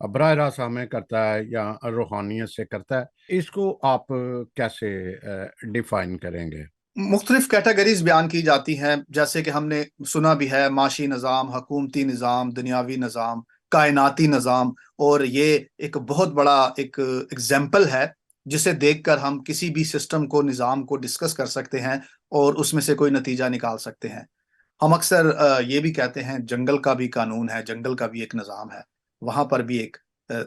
براہ راست ہمیں کرتا ہے یا روحانیت سے کرتا ہے، اس کو آپ کیسے ڈیفائن کریں گے؟ مختلف کیٹیگریز بیان کی جاتی ہیں، جیسے کہ ہم نے سنا بھی ہے، معاشی نظام، حکومتی نظام، دنیاوی نظام، کائناتی نظام، اور یہ ایک بہت بڑا ایک ایگزامپل ہے جسے دیکھ کر ہم کسی بھی سسٹم کو، نظام کو ڈسکس کر سکتے ہیں اور اس میں سے کوئی نتیجہ نکال سکتے ہیں۔ ہم اکثر یہ بھی کہتے ہیں جنگل کا بھی قانون ہے، جنگل کا بھی ایک نظام ہے، وہاں پر بھی ایک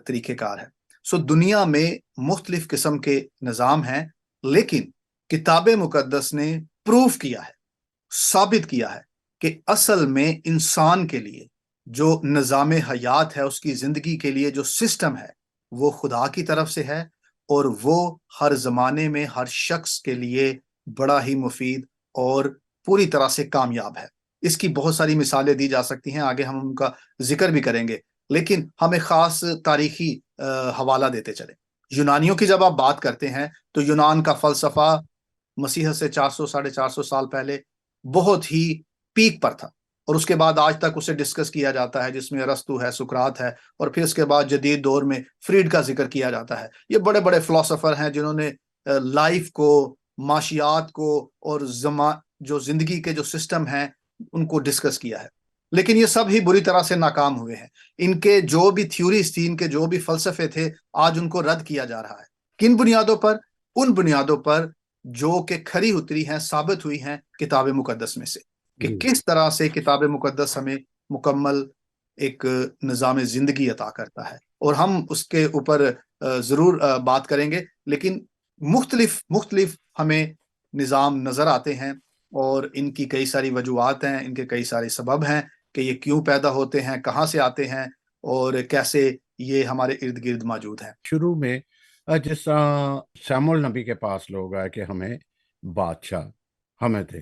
طریقہ کار ہے۔ سو دنیا میں مختلف قسم کے نظام ہیں، لیکن کتاب مقدس نے پروف کیا ہے، ثابت کیا ہے کہ اصل میں انسان کے لیے جو نظام حیات ہے، اس کی زندگی کے لیے جو سسٹم ہے، وہ خدا کی طرف سے ہے، اور وہ ہر زمانے میں ہر شخص کے لیے بڑا ہی مفید اور پوری طرح سے کامیاب ہے۔ اس کی بہت ساری مثالیں دی جا سکتی ہیں، آگے ہم ان کا ذکر بھی کریں گے، لیکن ہم ایک خاص تاریخی حوالہ دیتے چلیں۔ یونانیوں کی جب آپ بات کرتے ہیں تو یونان کا فلسفہ مسیحت سے 400 – 450 سال پہلے بہت ہی پیک پر تھا، اور اس کے بعد آج تک اسے ڈسکس کیا جاتا ہے، جس میں ارسطو ہے، سقراط ہے، اور پھر اس کے بعد جدید دور میں فریڈ کا ذکر کیا جاتا ہے۔ یہ بڑے بڑے فلسفر ہیں جنہوں نے لائف کو، معاشیات کو، اور جو زندگی کے جو سسٹم ہیں ان کو ڈسکس کیا ہے، لیکن یہ سب ہی بری طرح سے ناکام ہوئے ہیں۔ ان کے جو بھی تھیوریز تھی، ان کے جو بھی فلسفے تھے، آج ان کو رد کیا جا رہا ہے۔ کن بنیادوں پر؟ ان بنیادوں پر جو کہ کھری اتری ہیں، ثابت ہوئی ہیں کتاب مقدس میں سے، کہ کس طرح سے کتاب مقدس ہمیں مکمل ایک نظام زندگی عطا کرتا ہے، اور ہم اس کے اوپر ضرور بات کریں گے، لیکن مختلف ہمیں نظام نظر آتے ہیں، اور ان کی کئی ساری وجوہات ہیں، ان کے کئی سارے سبب ہیں کہ یہ کیوں پیدا ہوتے ہیں، کہاں سے آتے ہیں، اور کیسے یہ ہمارے ارد گرد موجود ہیں۔ شروع میں جس طرح سیمول نبی کے پاس لوگ آئے کہ ہمیں بادشاہ ہمیں دے،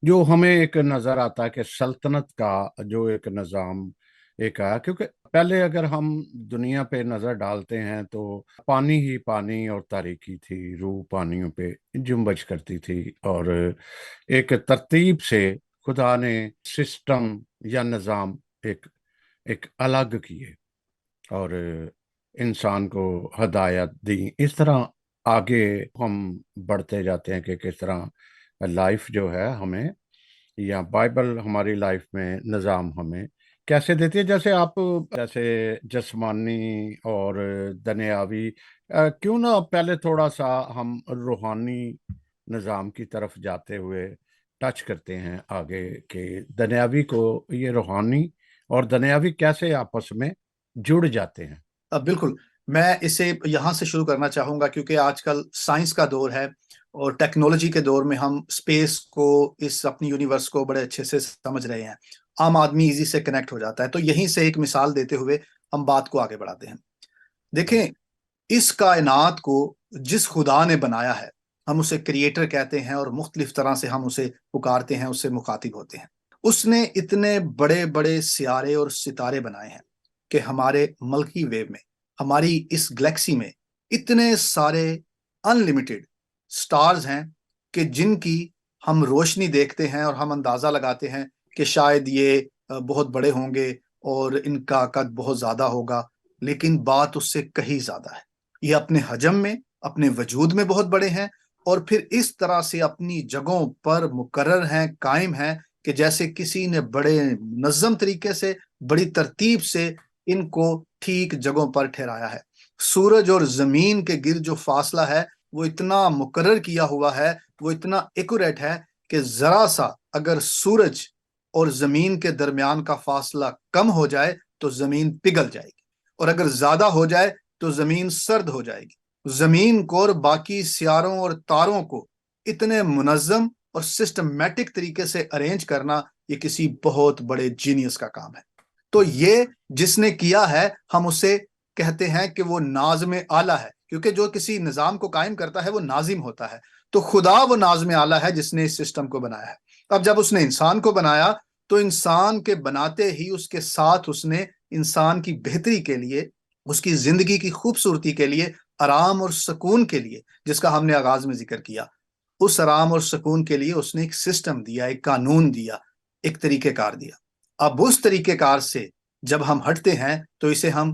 جو ہمیں ایک نظر آتا ہے کہ سلطنت کا جو ایک نظام ایک آیا، کیونکہ پہلے اگر ہم دنیا پہ نظر ڈالتے ہیں تو پانی ہی پانی اور تاریکی تھی، روح پانیوں پہ جنبش کرتی تھی، اور ایک ترتیب سے خدا نے سسٹم یا نظام ایک الگ کیے اور انسان کو ہدایت دی۔ اس طرح آگے ہم بڑھتے جاتے ہیں کہ کس طرح لائف جو ہے ہمیں، یا بائبل ہماری لائف میں نظام ہمیں کیسے دیتی ہے۔ جیسے آپ جیسے جسمانی اور دنیاوی، کیوں نہ پہلے تھوڑا سا ہم روحانی نظام کی طرف جاتے ہوئے ٹچ کرتے ہیں آگے کہ دنیاوی کو، یہ روحانی اور دنیاوی کیسے آپس میں جڑ جاتے ہیں۔ بالکل، میں اسے یہاں سے شروع کرنا چاہوں گا، کیونکہ آج کل سائنس کا دور ہے اور ٹیکنالوجی کے دور میں ہم اسپیس کو، اس اپنی یونیورس کو بڑے اچھے سے سمجھ رہے ہیں، عام آدمی ایزی سے کنیکٹ ہو جاتا ہے۔ تو یہیں سے ایک مثال دیتے ہوئے ہم بات کو آگے بڑھاتے ہیں۔ دیکھیں، اس کائنات کو جس خدا نے بنایا ہے، ہم اسے کریٹر کہتے ہیں، اور مختلف طرح سے ہم اسے پکارتے ہیں، اس سے مخاطب ہوتے ہیں۔ اس نے اتنے بڑے بڑے سیارے اور ستارے بنائے ہیں کہ ہمارے ملکی ویو میں، ہماری اس گلیکسی میں اتنے سارے ان لمیٹڈ سٹارز ہیں کہ جن کی ہم روشنی دیکھتے ہیں اور ہم اندازہ لگاتے ہیں کہ شاید یہ بہت بڑے ہوں گے اور ان کا قد بہت زیادہ ہوگا، لیکن بات اس سے کہیں زیادہ ہے۔ یہ اپنے حجم میں، اپنے وجود میں بہت بڑے ہیں، اور پھر اس طرح سے اپنی جگہوں پر مقرر ہیں، قائم ہیں، کہ جیسے کسی نے بڑے منظم طریقے سے، بڑی ترتیب سے ان کو ٹھیک جگہوں پر ٹھہرایا ہے۔ سورج اور زمین کے گرد جو فاصلہ ہے وہ اتنا مقرر کیا ہوا ہے، وہ اتنا ایکوریٹ ہے کہ ذرا سا اگر سورج اور زمین کے درمیان کا فاصلہ کم ہو جائے تو زمین پگھل جائے گی، اور اگر زیادہ ہو جائے تو زمین سرد ہو جائے گی۔ زمین کو اور باقی سیاروں اور تاروں کو اتنے منظم اور سسٹمیٹک طریقے سے ارینج کرنا، یہ کسی بہت بڑے جینیس کا کام ہے۔ تو یہ جس نے کیا ہے، ہم اسے کہتے ہیں کہ وہ ناظم اعلیٰ ہے، کیونکہ جو کسی نظام کو قائم کرتا ہے وہ ناظم ہوتا ہے۔ تو خدا وہ ناظم اعلیٰ ہے جس نے اس سسٹم کو بنایا ہے۔ اب جب اس نے انسان کو بنایا تو انسان کے بناتے ہی اس کے ساتھ اس نے انسان کی بہتری کے لیے، اس کی زندگی کی خوبصورتی کے لیے، آرام اور سکون کے لیے، جس کا ہم نے آغاز میں ذکر کیا، اس آرام اور سکون کے لیے اس نے ایک سسٹم دیا، ایک قانون دیا، ایک طریقہ کار دیا۔ اب اس طریقہ کار سے جب ہم ہٹتے ہیں تو اسے ہم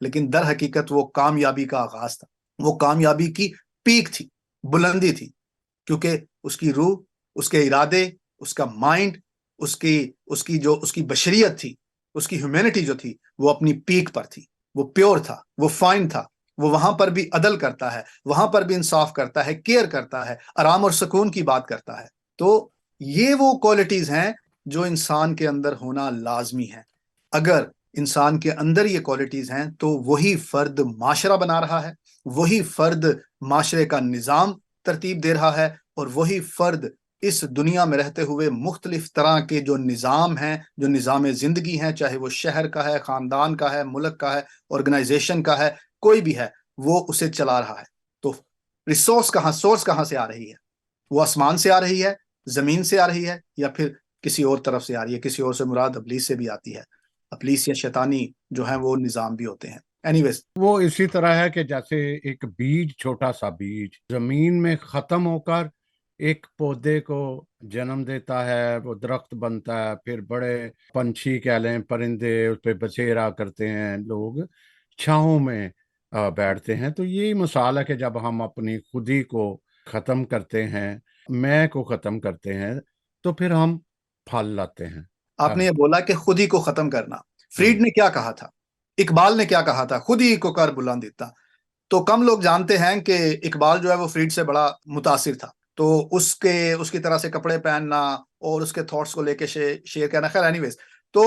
لیکن در حقیقت وہ کامیابی کا آغاز تھا، وہ کامیابی کی پیک تھی، بلندی تھی، کیونکہ اس کی روح، اس کے ارادے، اس کا مائنڈ، اس کی بشریت تھی، اس کی ہیومینٹی جو تھی وہ اپنی پیک پر تھی، وہ پیور تھا، وہ فائن تھا، وہ وہاں پر بھی عدل کرتا ہے، وہاں پر بھی انصاف کرتا ہے، کیئر کرتا ہے، آرام اور سکون کی بات کرتا ہے۔ تو یہ وہ کوالٹیز ہیں جو انسان کے اندر ہونا لازمی ہے۔ اگر انسان کے اندر یہ کوالٹیز ہیں تو وہی فرد معاشرہ بنا رہا ہے، وہی فرد معاشرے کا نظام ترتیب دے رہا ہے، اور وہی فرد اس دنیا میں رہتے ہوئے مختلف طرح کے جو نظام ہیں، جو نظام زندگی ہیں، چاہے وہ شہر کا ہے، خاندان کا ہے، ملک کا ہے، آرگنائزیشن کا ہے، کوئی بھی ہے، وہ اسے چلا رہا ہے۔ تو سورس کہاں سے آ رہی ہے؟ وہ آسمان سے آ رہی ہے، زمین سے آ رہی ہے، یا پھر کسی اور طرف سے آ رہی ہے؟ کسی اور سے مراد ابلیس سے بھی آتی ہے۔ ابلیس یا شیطانی جو ہیں وہ نظام بھی ہوتے ہیں۔ اینیویز، وہ اسی طرح ہے کہ جیسے ایک بیج، چھوٹا سا بیج زمین میں ختم ہو کر ایک پودے کو جنم دیتا ہے، وہ درخت بنتا ہے، پھر بڑے پنچھی کہہ لیں، پرندے اس پہ بسیرا کرتے ہیں، لوگ چھاؤں میں بیٹھتے ہیں۔ تو یہی مثال ہے کہ جب ہم اپنی خودی کو ختم کرتے ہیں، میں کو ختم کرتے ہیں، تو پھر ہم پھل لاتے ہیں۔ آپ نے یہ بولا کہ خود ہی کو ختم کرنا، فریڈ ہم، نے کیا کہا تھا؟ اقبال نے کیا کہا تھا؟ خود ہی کو کر بلند دیتا۔ تو کم لوگ جانتے ہیں کہ اقبال جو ہے وہ فریڈ سے بڑا متاثر تھا، تو اس کی طرح سے کپڑے پہننا اور اس کے تھاٹس کو لے کے شیئر کرنا، خیر اینیویز، تو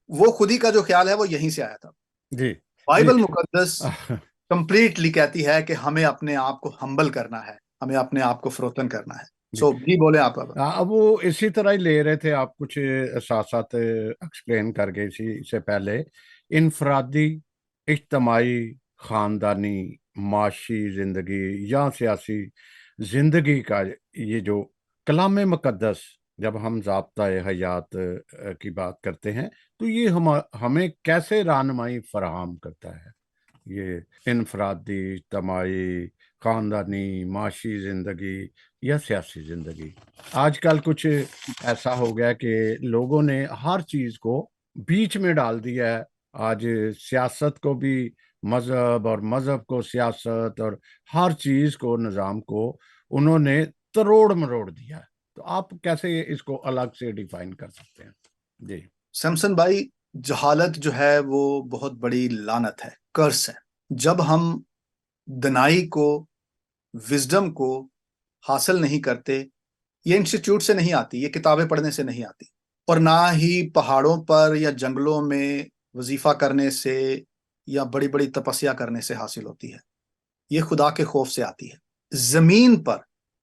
وہ خود ہی کا جو خیال ہے وہ یہیں سے آیا تھا۔ جی جی بائبل مقدس کمپلیٹلی کہتی ہے کہ ہمیں اپنے آپ کو ہمبل کرنا ہے، ہمیں اپنے آپ کو فروتن کرنا ہے۔ جی، سو جی بولیں آپ۔ اب وہ اسی طرح ہی لے رہے تھے، آپ کچھ ساتھ ساتھ ایکسپلین کر گئے اسی سے پہلے۔ انفرادی، اجتماعی، خاندانی، معاشی زندگی یا سیاسی زندگی کا یہ جو کلام مقدس، جب ہم ضابطۂ حیات کی بات کرتے ہیں تو یہ ہمیں کیسے رہنمائی فراہم کرتا ہے؟ یہ انفرادی، اجتماعی، خاندانی، معاشی زندگی یا سیاسی زندگی۔ آج کل کچھ ایسا ہو گیا کہ لوگوں نے ہر چیز کو بیچ میں ڈال دیا ہے۔ آج سیاست کو بھی مذہب، اور مذہب کو سیاست، اور ہر چیز کو، نظام کو انہوں نے تروڑ مروڑ دیا ہے۔ تو آپ کیسے اس کو الگ سے ڈیفائن کر سکتے ہیں؟ جی سمسن بھائی، جہالت جو ہے وہ بہت بڑی لعنت ہے، کرس ہے۔ جب ہم دنائی کو، وزڈم کو حاصل نہیں کرتے، یہ انسٹیٹیوٹ سے نہیں آتی، یہ کتابیں پڑھنے سے نہیں آتی، اور نہ ہی پہاڑوں پر یا جنگلوں میں وظیفہ کرنے سے یا بڑی بڑی تپسیا کرنے سے حاصل ہوتی ہے، یہ خدا کے خوف سے آتی ہے۔ زمین پر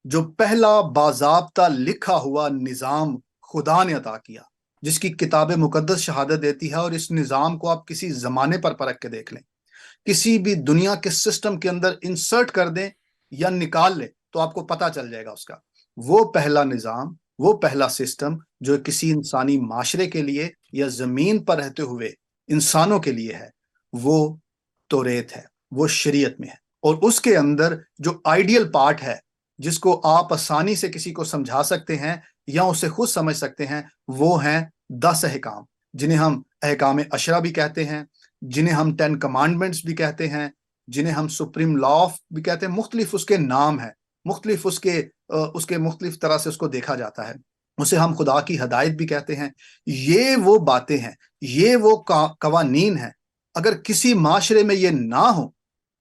جو پہلا باضابطہ لکھا ہوا نظام خدا نے عطا کیا، جس کی کتاب مقدس شہادت دیتی ہے، اور اس نظام کو آپ کسی زمانے پر پرکھ کے دیکھ لیں، کسی بھی دنیا کے سسٹم کے اندر انسرٹ کر دیں یا نکال لیں تو آپ کو پتا چل جائے گا اس کا۔ وہ پہلا نظام، وہ پہلا سسٹم جو کسی انسانی معاشرے کے لیے یا زمین پر رہتے ہوئے انسانوں کے لیے ہے، وہ توریت ہے، وہ شریعت میں ہے۔ اور اس کے اندر جو آئیڈیل پارٹ ہے، جس کو آپ آسانی سے کسی کو سمجھا سکتے ہیں یا اسے خود سمجھ سکتے ہیں، وہ ہیں 10 احکام، جنہیں ہم احکام عشرہ بھی کہتے ہیں، جنہیں ہم 10 کمانڈمنٹس بھی کہتے ہیں، جنہیں ہم سپریم لا آف بھی کہتے ہیں۔ مختلف اس کے نام ہیں، مختلف اس کے مختلف طرح سے اس کو دیکھا جاتا ہے۔ اسے ہم خدا کی ہدایت بھی کہتے ہیں۔ یہ وہ باتیں ہیں، یہ وہ قوانین ہیں، اگر کسی معاشرے میں یہ نہ ہو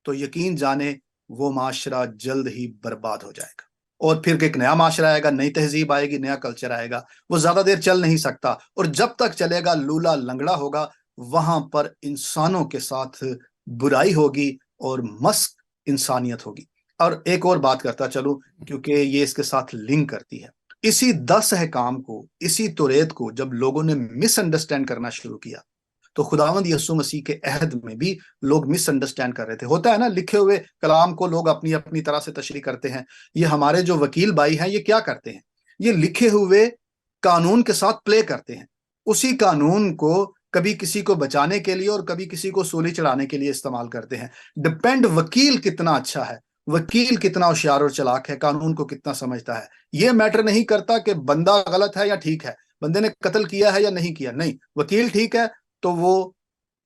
تو یقین جانے وہ معاشرہ جلد ہی برباد ہو جائے گا، اور پھر ایک نیا معاشرہ آئے گا، نئی تہذیب آئے گی، نیا کلچر آئے گا، وہ زیادہ دیر چل نہیں سکتا، اور جب تک چلے گا لولا لنگڑا ہوگا، وہاں پر انسانوں کے ساتھ برائی ہوگی اور مسخ انسانیت ہوگی۔ اور ایک اور بات کرتا چلوں، کیونکہ یہ اس کے ساتھ لنک کرتی ہے، اسی 10 احکام کو، اسی توریت کو جب لوگوں نے مس انڈرسٹینڈ کرنا شروع کیا تو خداوند یسوع مسیح کے عہد میں بھی لوگ مس انڈرسٹینڈ کر رہے تھے۔ ہوتا ہے نا، لکھے ہوئے کلام کو لوگ اپنی اپنی طرح سے تشریح کرتے ہیں۔ یہ ہمارے جو وکیل بھائی ہیں، یہ کیا کرتے ہیں؟ یہ لکھے ہوئے قانون کے ساتھ پلے کرتے ہیں، اسی قانون کو کبھی کسی کو بچانے کے لیے اور کبھی کسی کو سولی چڑھانے کے لیے استعمال کرتے ہیں۔ ڈپینڈ وکیل کتنا اچھا ہے، وکیل کتنا ہوشیار اور چلاک ہے، قانون کو کتنا سمجھتا ہے۔ یہ میٹر نہیں کرتا کہ بندہ غلط ہے یا ٹھیک ہے، بندے نے قتل کیا ہے یا نہیں کیا، نہیں، وکیل ٹھیک ہے تو وہ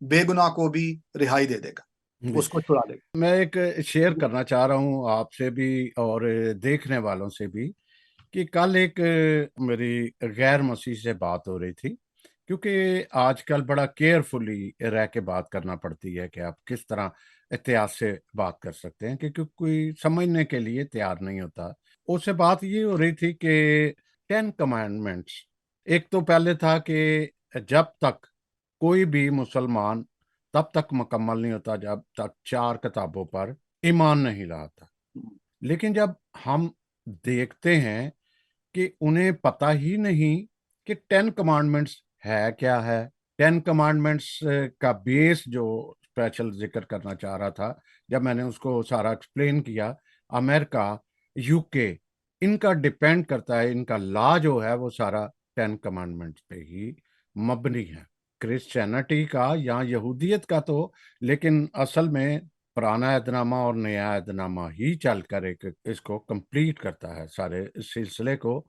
بے گناہ کو بھی رہائی دے دے گا، جی، اس کو چھڑا دے گا۔ میں ایک شیئر کرنا چاہ رہا ہوں آپ سے بھی اور دیکھنے والوں سے بھی کہ کل ایک میری غیر مسیح سے بات ہو رہی تھی، کیونکہ آج کل بڑا کیئرفلی رہ کے بات کرنا پڑتی ہے کہ آپ کس طرح احتیاط سے بات کر سکتے ہیں، کیونکہ کوئی سمجھنے کے لیے تیار نہیں ہوتا۔ اس سے بات یہ ہو رہی تھی کہ 10 کمانڈمنٹس، ایک تو پہلے تھا کہ جب تک کوئی بھی مسلمان تب تک مکمل نہیں ہوتا جب تک 4 کتابوں پر ایمان نہیں لاتا۔ لیکن جب ہم دیکھتے ہیں کہ انہیں پتہ ہی نہیں کہ 10 کمانڈمنٹس ہے کیا ہے۔ 10 کمانڈمنٹس کا بیس جو اسپیشل ذکر کرنا چاہ رہا تھا، جب میں نے اس کو سارا ایکسپلین کیا، امریکہ، یو کے، ان کا ڈیپینڈ کرتا ہے، ان کا لا جو ہے وہ سارا 10 کمانڈمنٹس پہ ہی مبنی ہے۔ کرسچینٹی کا یا یہودیت کا تو، لیکن اصل میں پرانا عہد نامہ اور نیا عہد نامہ ہی چل کر ایک اس کو کمپلیٹ کرتا ہے سارے اس سلسلے کو۔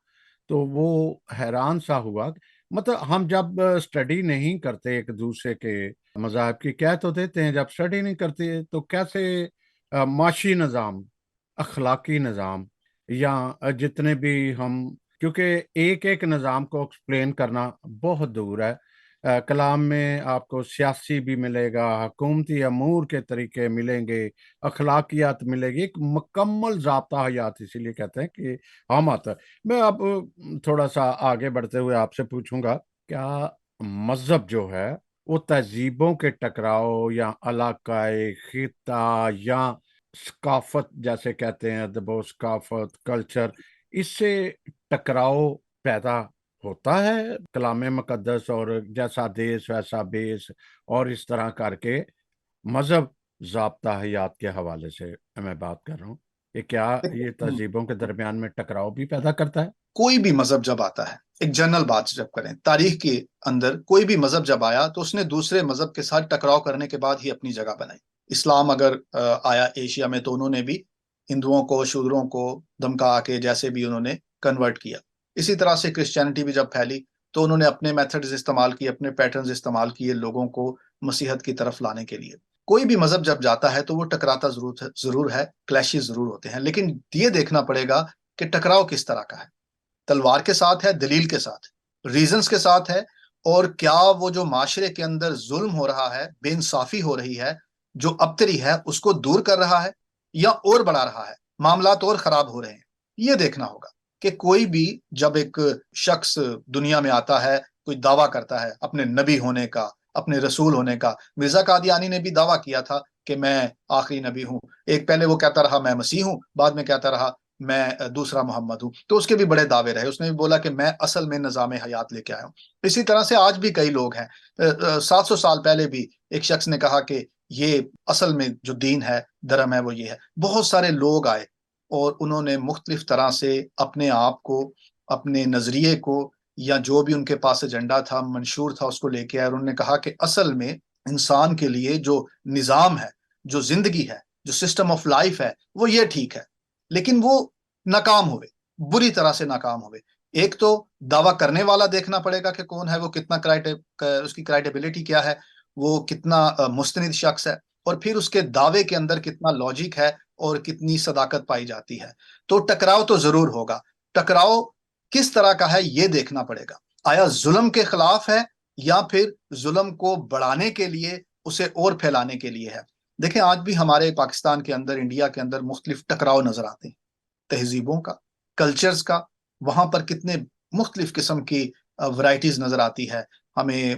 تو وہ حیران سا ہوا، مطلب ہم جب اسٹڈی نہیں کرتے ایک دوسرے کے مذاہب کی کہہ تو دیتے ہیں، جب اسٹڈی نہیں کرتے تو کیسے معاشی نظام، اخلاقی نظام، یا جتنے بھی ہم، کیونکہ ایک ایک نظام کو ایکسپلین کرنا بہت دور ہے۔ کلام میں آپ کو سیاسی بھی ملے گا، حکومتی امور کے طریقے ملیں گے، اخلاقیات ملے گی، ایک مکمل ضابطہ حیات، اسی لیے کہتے ہیں کہ ہم آتا ہے۔ میں اب تھوڑا سا آگے بڑھتے ہوئے آپ سے پوچھوں گا، کیا مذہب جو ہے وہ تہذیبوں کے ٹکراؤ یا علاقائی، خطہ یا ثقافت جیسے کہتے ہیں، ادب و ثقافت، کلچر، اس سے ٹکراؤ پیدا ہوتا ہے کلام مقدس اور جیسا دیس ویسا بیس، اور اس طرح کر کے مذہب ضابطہ حیات کے حوالے سے میں بات کر رہا ہوں کہ کیا یہ تہذیبوں کے درمیان میں ٹکراؤ بھی پیدا کرتا ہے؟ کوئی بھی مذہب جب آتا ہے، ایک جنرل بات جب کریں، تاریخ کے اندر کوئی بھی مذہب جب آیا تو اس نے دوسرے مذہب کے ساتھ ٹکراؤ کرنے کے بعد ہی اپنی جگہ بنائی۔ اسلام اگر آیا ایشیا میں تو انہوں نے بھی ہندوؤں کو، شودروں کو دمکا کے جیسے بھی انہوں نے کنورٹ کیا۔ اسی طرح سے کرسچینٹی بھی جب پھیلی تو انہوں نے اپنے میتھڈز استعمال کیے، اپنے پیٹرنز استعمال کیے لوگوں کو مسیحت کی طرف لانے کے لیے۔ کوئی بھی مذہب جب جاتا ہے تو وہ ٹکراتا ضرور ہے، کلیشز ضرور ہوتے ہیں، لیکن یہ دیکھنا پڑے گا کہ ٹکراؤ کس طرح کا ہے۔ تلوار کے ساتھ ہے، دلیل کے ساتھ، ریزنز کے ساتھ ہے، اور کیا وہ جو معاشرے کے اندر ظلم ہو رہا ہے، بے انصافی ہو رہی ہے، جو ابتری ہے اس کو دور کر رہا ہے یا اور بڑھا رہا ہے، معاملات اور خراب ہو رہے ہیں۔ یہ دیکھنا ہوگا کہ کوئی بھی جب ایک شخص دنیا میں آتا ہے، کوئی دعویٰ کرتا ہے اپنے نبی ہونے کا، اپنے رسول ہونے کا۔ مرزا قادیانی نے بھی دعویٰ کیا تھا کہ میں آخری نبی ہوں۔ ایک پہلے وہ کہتا رہا میں مسیح ہوں، بعد میں کہتا رہا میں دوسرا محمد ہوں، تو اس کے بھی بڑے دعوے رہے۔ اس نے بھی بولا کہ میں اصل میں نظام حیات لے کے آیا ہوں۔ اسی طرح سے آج بھی کئی لوگ ہیں، 700 سال پہلے بھی ایک شخص نے کہا کہ یہ اصل میں جو دین ہے، دھرم ہے، وہ یہ ہے۔ بہت سارے لوگ آئے اور انہوں نے مختلف طرح سے اپنے آپ کو، اپنے نظریے کو، یا جو بھی ان کے پاس ایجنڈا تھا، منشور تھا، اس کو لے کے آئے، اور انہوں نے کہا کہ اصل میں انسان کے لیے جو نظام ہے، جو زندگی ہے، جو سسٹم آف لائف ہے، وہ یہ ٹھیک ہے۔ لیکن وہ ناکام ہوئے، بری طرح سے ناکام ہوئے۔ ایک تو دعویٰ کرنے والا دیکھنا پڑے گا کہ کون ہے، وہ کتنا اس کی کرائٹیبلٹی کیا ہے، وہ کتنا مستند شخص ہے، اور پھر اس کے دعوے کے اندر کتنا لاجک ہے اور کتنی صداقت پائی جاتی ہے۔ تو ٹکراؤ تو ضرور ہوگا۔ ٹکراؤ کس طرح کا ہے یہ دیکھنا پڑے گا، آیا ظلم کے خلاف ہے یا پھر ظلم کو بڑھانے کے لیے، اسے اور پھیلانے کے لیے ہے۔ دیکھیں آج بھی ہمارے پاکستان کے اندر، انڈیا کے اندر مختلف ٹکراؤ نظر آتے ہیں، تہذیبوں کا، کلچرز کا۔ وہاں پر کتنے مختلف قسم کی ورائٹیز نظر آتی ہے ہمیں،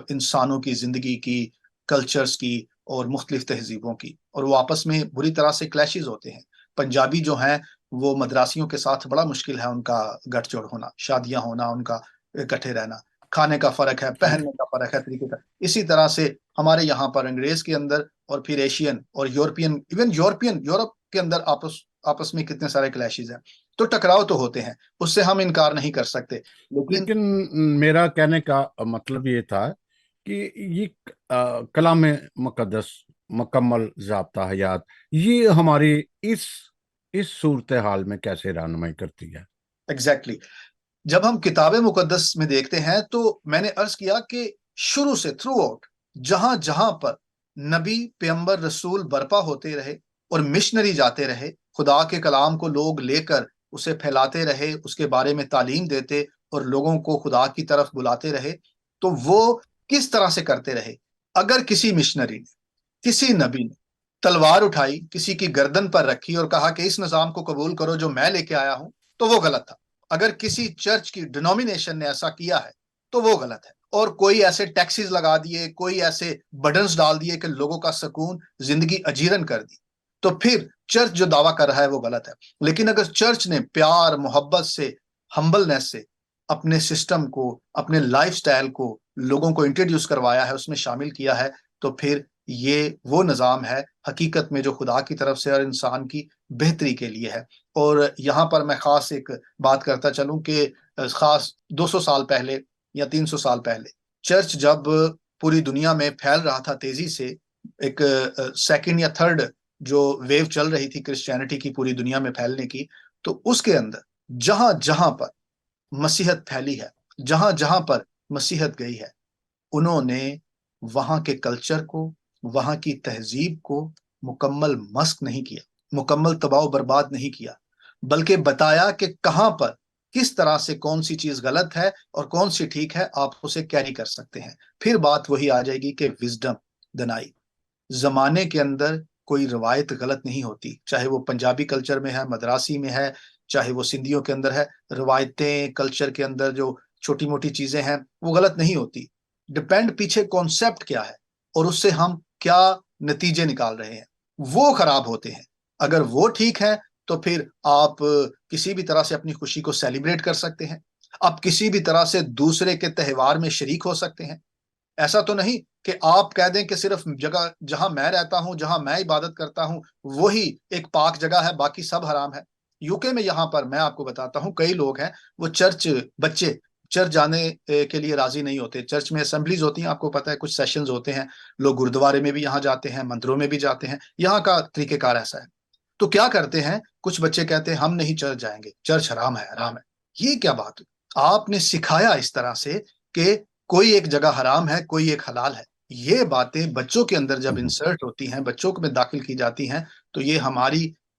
انسانوں کی زندگی کی، کلچرز کی اور مختلف تہذیبوں کی، اور وہ آپس میں بری طرح سے کلیشز ہوتے ہیں۔ پنجابی جو ہیں وہ مدراسیوں کے ساتھ بڑا مشکل ہے ان کا گٹھ جوڑ ہونا، شادیاں ہونا، ان کا اکٹھے رہنا۔ کھانے کا فرق ہے، پہننے کا فرق ہے، طریقے کا۔ اسی طرح سے ہمارے یہاں پر انگریز کے اندر، اور پھر ایشین اور یورپین، ایون یورپ کے اندر آپس میں کتنے سارے کلیشز ہیں۔ تو ٹکراؤ تو ہوتے ہیں، اس سے ہم انکار نہیں کر سکتے، لیکن میرا کہنے کا مطلب یہ تھا کہ یہ کلام مقدس مکمل ضابطہ حیات، یہ ہماری اس صورتحال میں کیسے رہنمائی کرتی ہے؟ ایگزیکٹلی جب ہم کتاب مقدس میں دیکھتے ہیں تو میں نے عرض کیا کہ شروع سے تھرو آؤٹ جہاں جہاں پر نبی پیغمبر رسول برپا ہوتے رہے اور مشنری جاتے رہے، خدا کے کلام کو لوگ لے کر اسے پھیلاتے رہے، اس کے بارے میں تعلیم دیتے اور لوگوں کو خدا کی طرف بلاتے رہے، تو وہ کس طرح سے کرتے رہے؟ اگر کسی مشنری نے، کسی نبی نے تلوار اٹھائی، کسی کی گردن پر رکھی اور کہا کہ اس نظام کو قبول کرو جو میں لے کے آیا ہوں، تو وہ غلط تھا۔ اگر کسی چرچ کی ڈینومینیشن نے ایسا کیا ہے تو وہ غلط ہے، اور کوئی ایسے ٹیکسز لگا دیے، کوئی ایسے برڈنز ڈال دیے کہ لوگوں کا سکون، زندگی اجیرن کر دی، تو پھر چرچ جو دعویٰ کر رہا ہے وہ غلط ہے۔ لیکن اگر چرچ نے پیار، محبت سے، ہمبلنس سے اپنے سسٹم کو، اپنے لائف سٹائل کو لوگوں کو انٹروڈیوس کروایا ہے، اس میں شامل کیا ہے، تو پھر یہ وہ نظام ہے حقیقت میں جو خدا کی طرف سے اور انسان کی بہتری کے لیے ہے۔ اور یہاں پر میں خاص ایک بات کرتا چلوں کہ خاص 200 سال پہلے یا 300 سال پہلے چرچ جب پوری دنیا میں پھیل رہا تھا تیزی سے، ایک سیکنڈ یا تھرڈ جو ویو چل رہی تھی کرسچینٹی کی پوری دنیا میں پھیلنے کی، تو اس کے اندر جہاں جہاں پر مسیحت پھیلی ہے، جہاں جہاں پر مسیحت گئی ہے، انہوں نے وہاں کے کلچر کو، وہاں کی تہذیب کو مکمل مسخ نہیں کیا، مکمل تباہ و برباد نہیں کیا، بلکہ بتایا کہ کہاں پر کس طرح سے کون سی چیز غلط ہے اور کون سی ٹھیک ہے، آپ اسے کیری کر سکتے ہیں۔ پھر بات وہی آ جائے گی کہ وزڈم، دنائی، زمانے کے اندر کوئی روایت غلط نہیں ہوتی، چاہے وہ پنجابی کلچر میں ہے، مدراسی میں ہے، چاہے وہ سندھیوں کے اندر ہے، روایتیں کلچر کے اندر جو چھوٹی موٹی چیزیں ہیں وہ غلط نہیں ہوتی، ڈپینڈ پیچھے کانسیپٹ کیا ہے اور اس سے ہم کیا نتیجے نکال رہے ہیں، وہ خراب ہوتے ہیں۔ اگر وہ ٹھیک ہے تو پھر آپ کسی بھی طرح سے اپنی خوشی کو سیلیبریٹ کر سکتے ہیں، آپ کسی بھی طرح سے دوسرے کے تہوار میں شریک ہو سکتے ہیں۔ ایسا تو نہیں کہ آپ کہہ دیں کہ صرف جگہ جہاں میں رہتا ہوں، جہاں میں عبادت کرتا ہوں، وہی ایک پاک جگہ ہے، باقی سب حرام ہے۔ یو کے میں یہاں پر میں آپ کو بتاتا ہوں، کئی لوگ ہیں وہ بچے چرچ جانے کے لیے راضی نہیں ہوتے۔ چرچ میں اسمبلیز ہوتی ہیں، آپ کو پتا ہے، کچھ سیشنز ہوتے ہیں، لوگ گردوارے میں بھی یہاں جاتے ہیں، مندروں میں بھی جاتے ہیں، یہاں کا طریقہ کار ایسا ہے۔ تو کیا کرتے ہیں کچھ بچے، کہتے ہیں ہم نہیں چرچ جائیں گے، چرچ حرام ہے، حرام ہے۔ یہ کیا بات ہوئی؟ آپ نے سکھایا اس طرح سے کہ کوئی ایک جگہ حرام ہے، کوئی ایک حلال ہے۔ یہ باتیں بچوں کے اندر جب انسرٹ ہوتی ہیں، بچوں میں داخل کی جاتی ہیں، تو یہ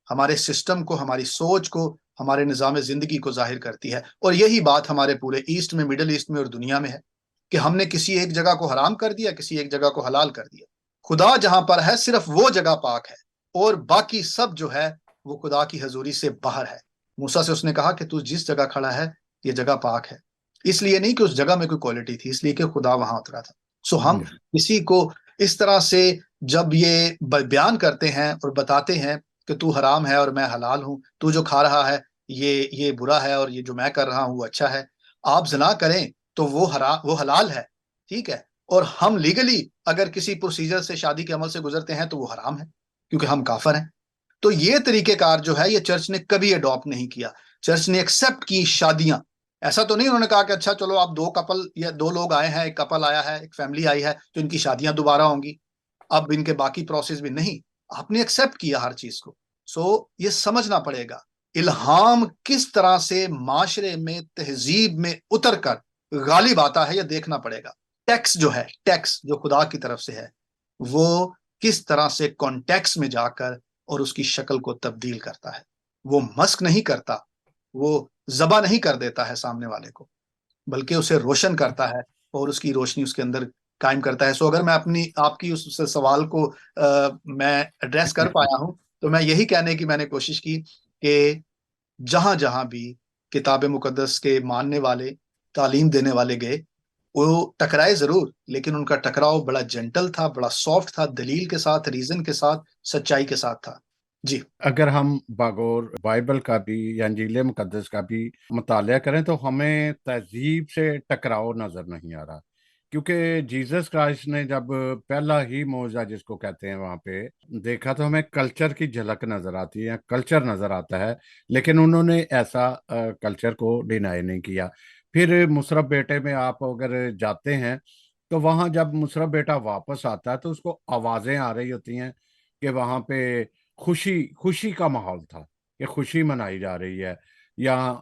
ہمارے سسٹم کو، ہماری سوچ کو، ہمارے نظام زندگی کو ظاہر کرتی ہے۔ اور یہی بات ہمارے پورے ایسٹ میں، مڈل ایسٹ میں اور دنیا میں ہے کہ ہم نے کسی ایک جگہ کو حرام کر دیا، کسی ایک جگہ کو حلال کر دیا۔ خدا جہاں پر ہے صرف وہ جگہ پاک ہے، اور باقی سب جو ہے وہ خدا کی حضوری سے باہر ہے۔ موسیٰ سے اس نے کہا کہ تو جس جگہ کھڑا ہے یہ جگہ پاک ہے، اس لیے نہیں کہ اس جگہ میں کوئی کوالٹی تھی، اس لیے کہ خدا وہاں اترا تھا۔ سو ہم کسی کو اس طرح سے جب یہ بیان کرتے ہیں اور بتاتے ہیں کہ تو حرام ہے اور میں حلال ہوں، تو جو کھا رہا ہے یہ برا ہے اور یہ جو میں کر رہا ہوں وہ اچھا ہے، آپ زنا کریں تو وہ حلال ہے، ٹھیک ہے، اور ہم لیگلی اگر کسی پروسیجر سے، شادی کے عمل سے گزرتے ہیں تو وہ حرام ہے کیونکہ ہم کافر ہیں۔ تو یہ طریقہ کار جو ہے یہ چرچ نے کبھی اڈاپٹ نہیں کیا۔ چرچ نے ایکسپٹ کی شادیاں، ایسا تو نہیں انہوں نے کہا کہ اچھا چلو آپ 2 کپل یا 2 لوگ آئے ہیں، ایک کپل آیا ہے، ایک فیملی آئی ہے، تو ان کی شادیاں دوبارہ ہوں گی، اب ان کے باقی پروسیس بھی نہیں۔ آپ نے ایکسپٹ کیا ہر چیز کو۔ سو یہ سمجھنا پڑے گا الہام کس طرح سے معاشرے میں، تہذیب میں اتر کر غالب آتا ہے، یہ دیکھنا پڑے گا۔ ٹیکس جو ہے، ٹیکس جو خدا کی طرف سے ہے، وہ کس طرح سے کانٹیکس میں جا کر اور اس کی شکل کو تبدیل کرتا ہے۔ وہ مسک نہیں کرتا، وہ ذبح نہیں کر دیتا ہے سامنے والے کو، بلکہ اسے روشن کرتا ہے اور اس کی روشنی اس کے اندر قائم کرتا ہے۔ سو اگر میں آپ کی اس سوال کو میں ایڈریس کر پایا ہوں، تو میں یہی کہنے کی میں نے کوشش کی کہ جہاں جہاں بھی کتاب مقدس کے ماننے والے، تعلیم دینے والے گئے، وہ ٹکرائے ضرور، لیکن ان کا ٹکراؤ بڑا جنٹل تھا، بڑا سافٹ تھا، دلیل کے ساتھ، ریزن کے ساتھ، سچائی کے ساتھ تھا۔ جی، اگر ہم باغور بائبل کا بھی یا انجیل مقدس کا بھی مطالعہ کریں تو ہمیں تہذیب سے ٹکراؤ نظر نہیں آ رہا، کیونکہ جیزس کرائسٹ نے جب پہلا ہی معجزہ جس کو کہتے ہیں وہاں پہ دیکھا تو ہمیں کلچر کی جھلک نظر آتی ہے، کلچر نظر آتا ہے، لیکن انہوں نے ایسا کلچر کو ڈینائی نہیں کیا۔ پھر مصرف بیٹے میں آپ اگر جاتے ہیں تو وہاں جب مصرف بیٹا واپس آتا ہے تو اس کو آوازیں آ رہی ہوتی ہیں کہ وہاں پہ خوشی کا ماحول تھا، کہ خوشی منائی جا رہی ہے، یا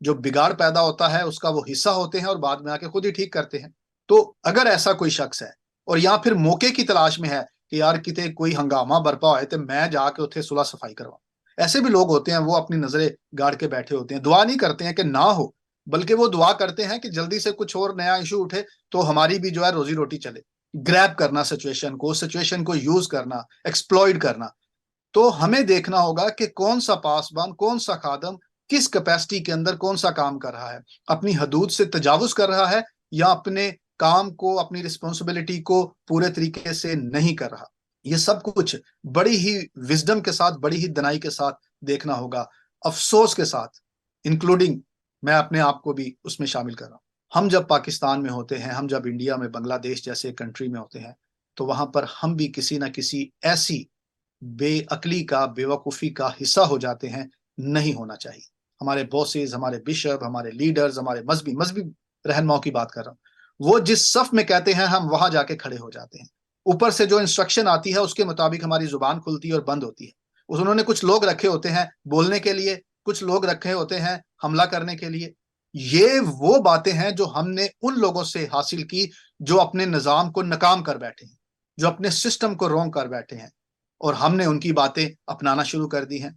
جو بگاڑ پیدا ہوتا ہے اس کا وہ حصہ ہوتے ہیں اور بعد میں آ کے خود ہی ٹھیک کرتے ہیں. تو اگر ایسا کوئی شخص ہے اور یا پھر موقع کی تلاش میں ہے کہ یار کتے کوئی ہنگامہ برپا ہوئے تو میں جا کے اتنے صلح صفائی کرواؤں, ایسے بھی لوگ ہوتے ہیں, وہ اپنی نظریں گاڑ کے بیٹھے ہوتے ہیں, دعا نہیں کرتے ہیں کہ نہ ہو, بلکہ وہ دعا کرتے ہیں کہ جلدی سے کچھ اور نیا ایشو اٹھے تو ہماری بھی جو ہے روزی روٹی چلے. گریب کرنا سچویشن کو یوز کرنا, ایکسپلوئڈ کرنا. تو ہمیں دیکھنا ہوگا کہ کون سا پاسبان, کون سا خادم کس کیپیسٹی کے اندر کون سا کام کر رہا ہے, اپنی حدود سے تجاوز کر رہا ہے یا اپنے کام کو, اپنی رسپانسبلٹی کو پورے طریقے سے نہیں کر رہا. یہ سب کچھ بڑی ہی وزڈم کے ساتھ, بڑی ہی دنائی کے ساتھ دیکھنا ہوگا, افسوس کے ساتھ, انکلوڈنگ میں اپنے آپ کو بھی اس میں شامل کر رہا ہوں. ہم جب پاکستان میں ہوتے ہیں, ہم جب انڈیا میں, بنگلہ دیش جیسے کنٹری میں ہوتے ہیں, تو وہاں پر ہم بھی کسی نہ کسی ایسی بے عقلی کا, بے وقوفی کا حصہ ہو جاتے ہیں. نہیں ہونا چاہیے. ہمارے بوسز, ہمارے بشپ, ہمارے لیڈرز, ہمارے مذہبی رہنماؤں کی بات کر رہا ہوں, وہ جس صف میں کہتے ہیں ہم وہاں جا کے کھڑے ہو جاتے ہیں. اوپر سے جو انسٹرکشن آتی ہے اس کے مطابق ہماری زبان کھلتی ہے اور بند ہوتی ہے. انہوں نے کچھ لوگ رکھے ہوتے ہیں بولنے کے لیے, کچھ لوگ رکھے ہوتے ہیں حملہ کرنے کے لیے. یہ وہ باتیں ہیں جو ہم نے ان لوگوں سے حاصل کی جو اپنے نظام کو ناکام کر بیٹھے ہیں, جو اپنے سسٹم کو رونگ کر بیٹھے ہیں, اور ہم نے ان کی باتیں اپنانا شروع کر دی ہیں.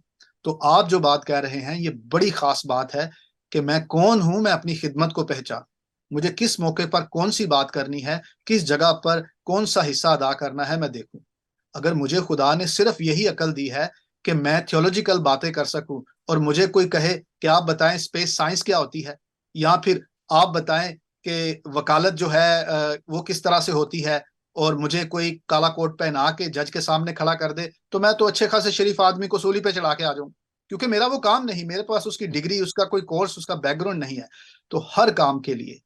تو آپ جو بات کہہ رہے ہیں یہ بڑی خاص بات ہے کہ میں کون ہوں, میں اپنی خدمت کو پہچان, مجھے کس موقع پر کون سی بات کرنی ہے, کس جگہ پر کون سا حصہ ادا کرنا ہے, میں دیکھوں. اگر مجھے خدا نے صرف یہی عقل دی ہے کہ میں تھیولوجیکل باتیں کر سکوں, اور مجھے کوئی کہے کہ آپ بتائیں اسپیس سائنس کیا ہوتی ہے, یا پھر آپ بتائیں کہ وکالت جو ہے وہ کس طرح سے ہوتی ہے, اور مجھے کوئی کالا کوٹ پہنا کے جج کے سامنے کھڑا کر دے, تو میں تو اچھے خاصے شریف آدمی کو سولی پہ چڑھا کے آ جاؤں, کیونکہ میرا وہ کام نہیں, میرے پاس اس کی ڈگری, اس کا کوئی کورس, اس کا بیک گراؤنڈ نہیں ہے. تو ہر کام کے لیے,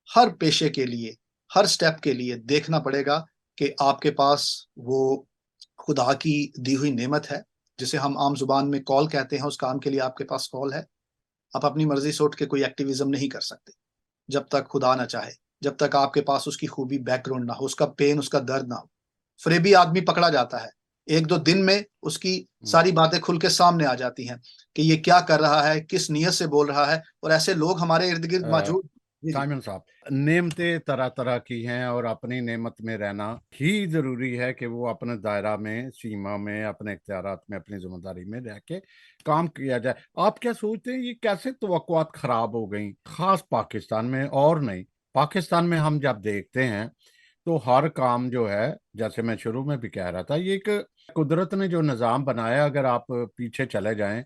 ہر پیشے کے لیے, ہر سٹیپ کے لیے دیکھنا پڑے گا کہ آپ کے پاس وہ خدا کی دی ہوئی نعمت ہے, جسے ہم عام زبان میں کال کہتے ہیں, اس کام کے لیے آپ کے پاس کال ہے. آپ اپنی مرضی سے اٹھ کے کوئی ایکٹیویزم نہیں کر سکتے جب تک خدا نہ چاہے, جب تک آپ کے پاس اس کی خوبی بیک گراؤنڈ نہ ہو, اس کا پین, اس کا درد نہ ہو. فریبی آدمی پکڑا جاتا ہے, ایک دو دن میں اس کی ساری باتیں کھل کے سامنے آ جاتی ہیں کہ یہ کیا کر رہا ہے, کس نیت سے بول رہا ہے, اور ایسے لوگ ہمارے ارد گرد موجود. سائمن صاحب, نعمتیں طرح طرح کی ہیں, اور اپنی نعمت میں رہنا ہی ضروری ہے کہ وہ اپنے دائرہ میں, سیما میں, اپنے اختیارات میں, اپنی ذمہ داری میں رہ کے کام کیا جائے. آپ کیا سوچتے ہیں یہ کیسے توقعات خراب ہو گئیں, خاص پاکستان میں اور نہیں؟ پاکستان میں ہم جب دیکھتے ہیں تو ہر کام جو ہے, جیسے میں شروع میں بھی کہہ رہا تھا, یہ ایک قدرت نے جو نظام بنایا, اگر آپ پیچھے چلے جائیں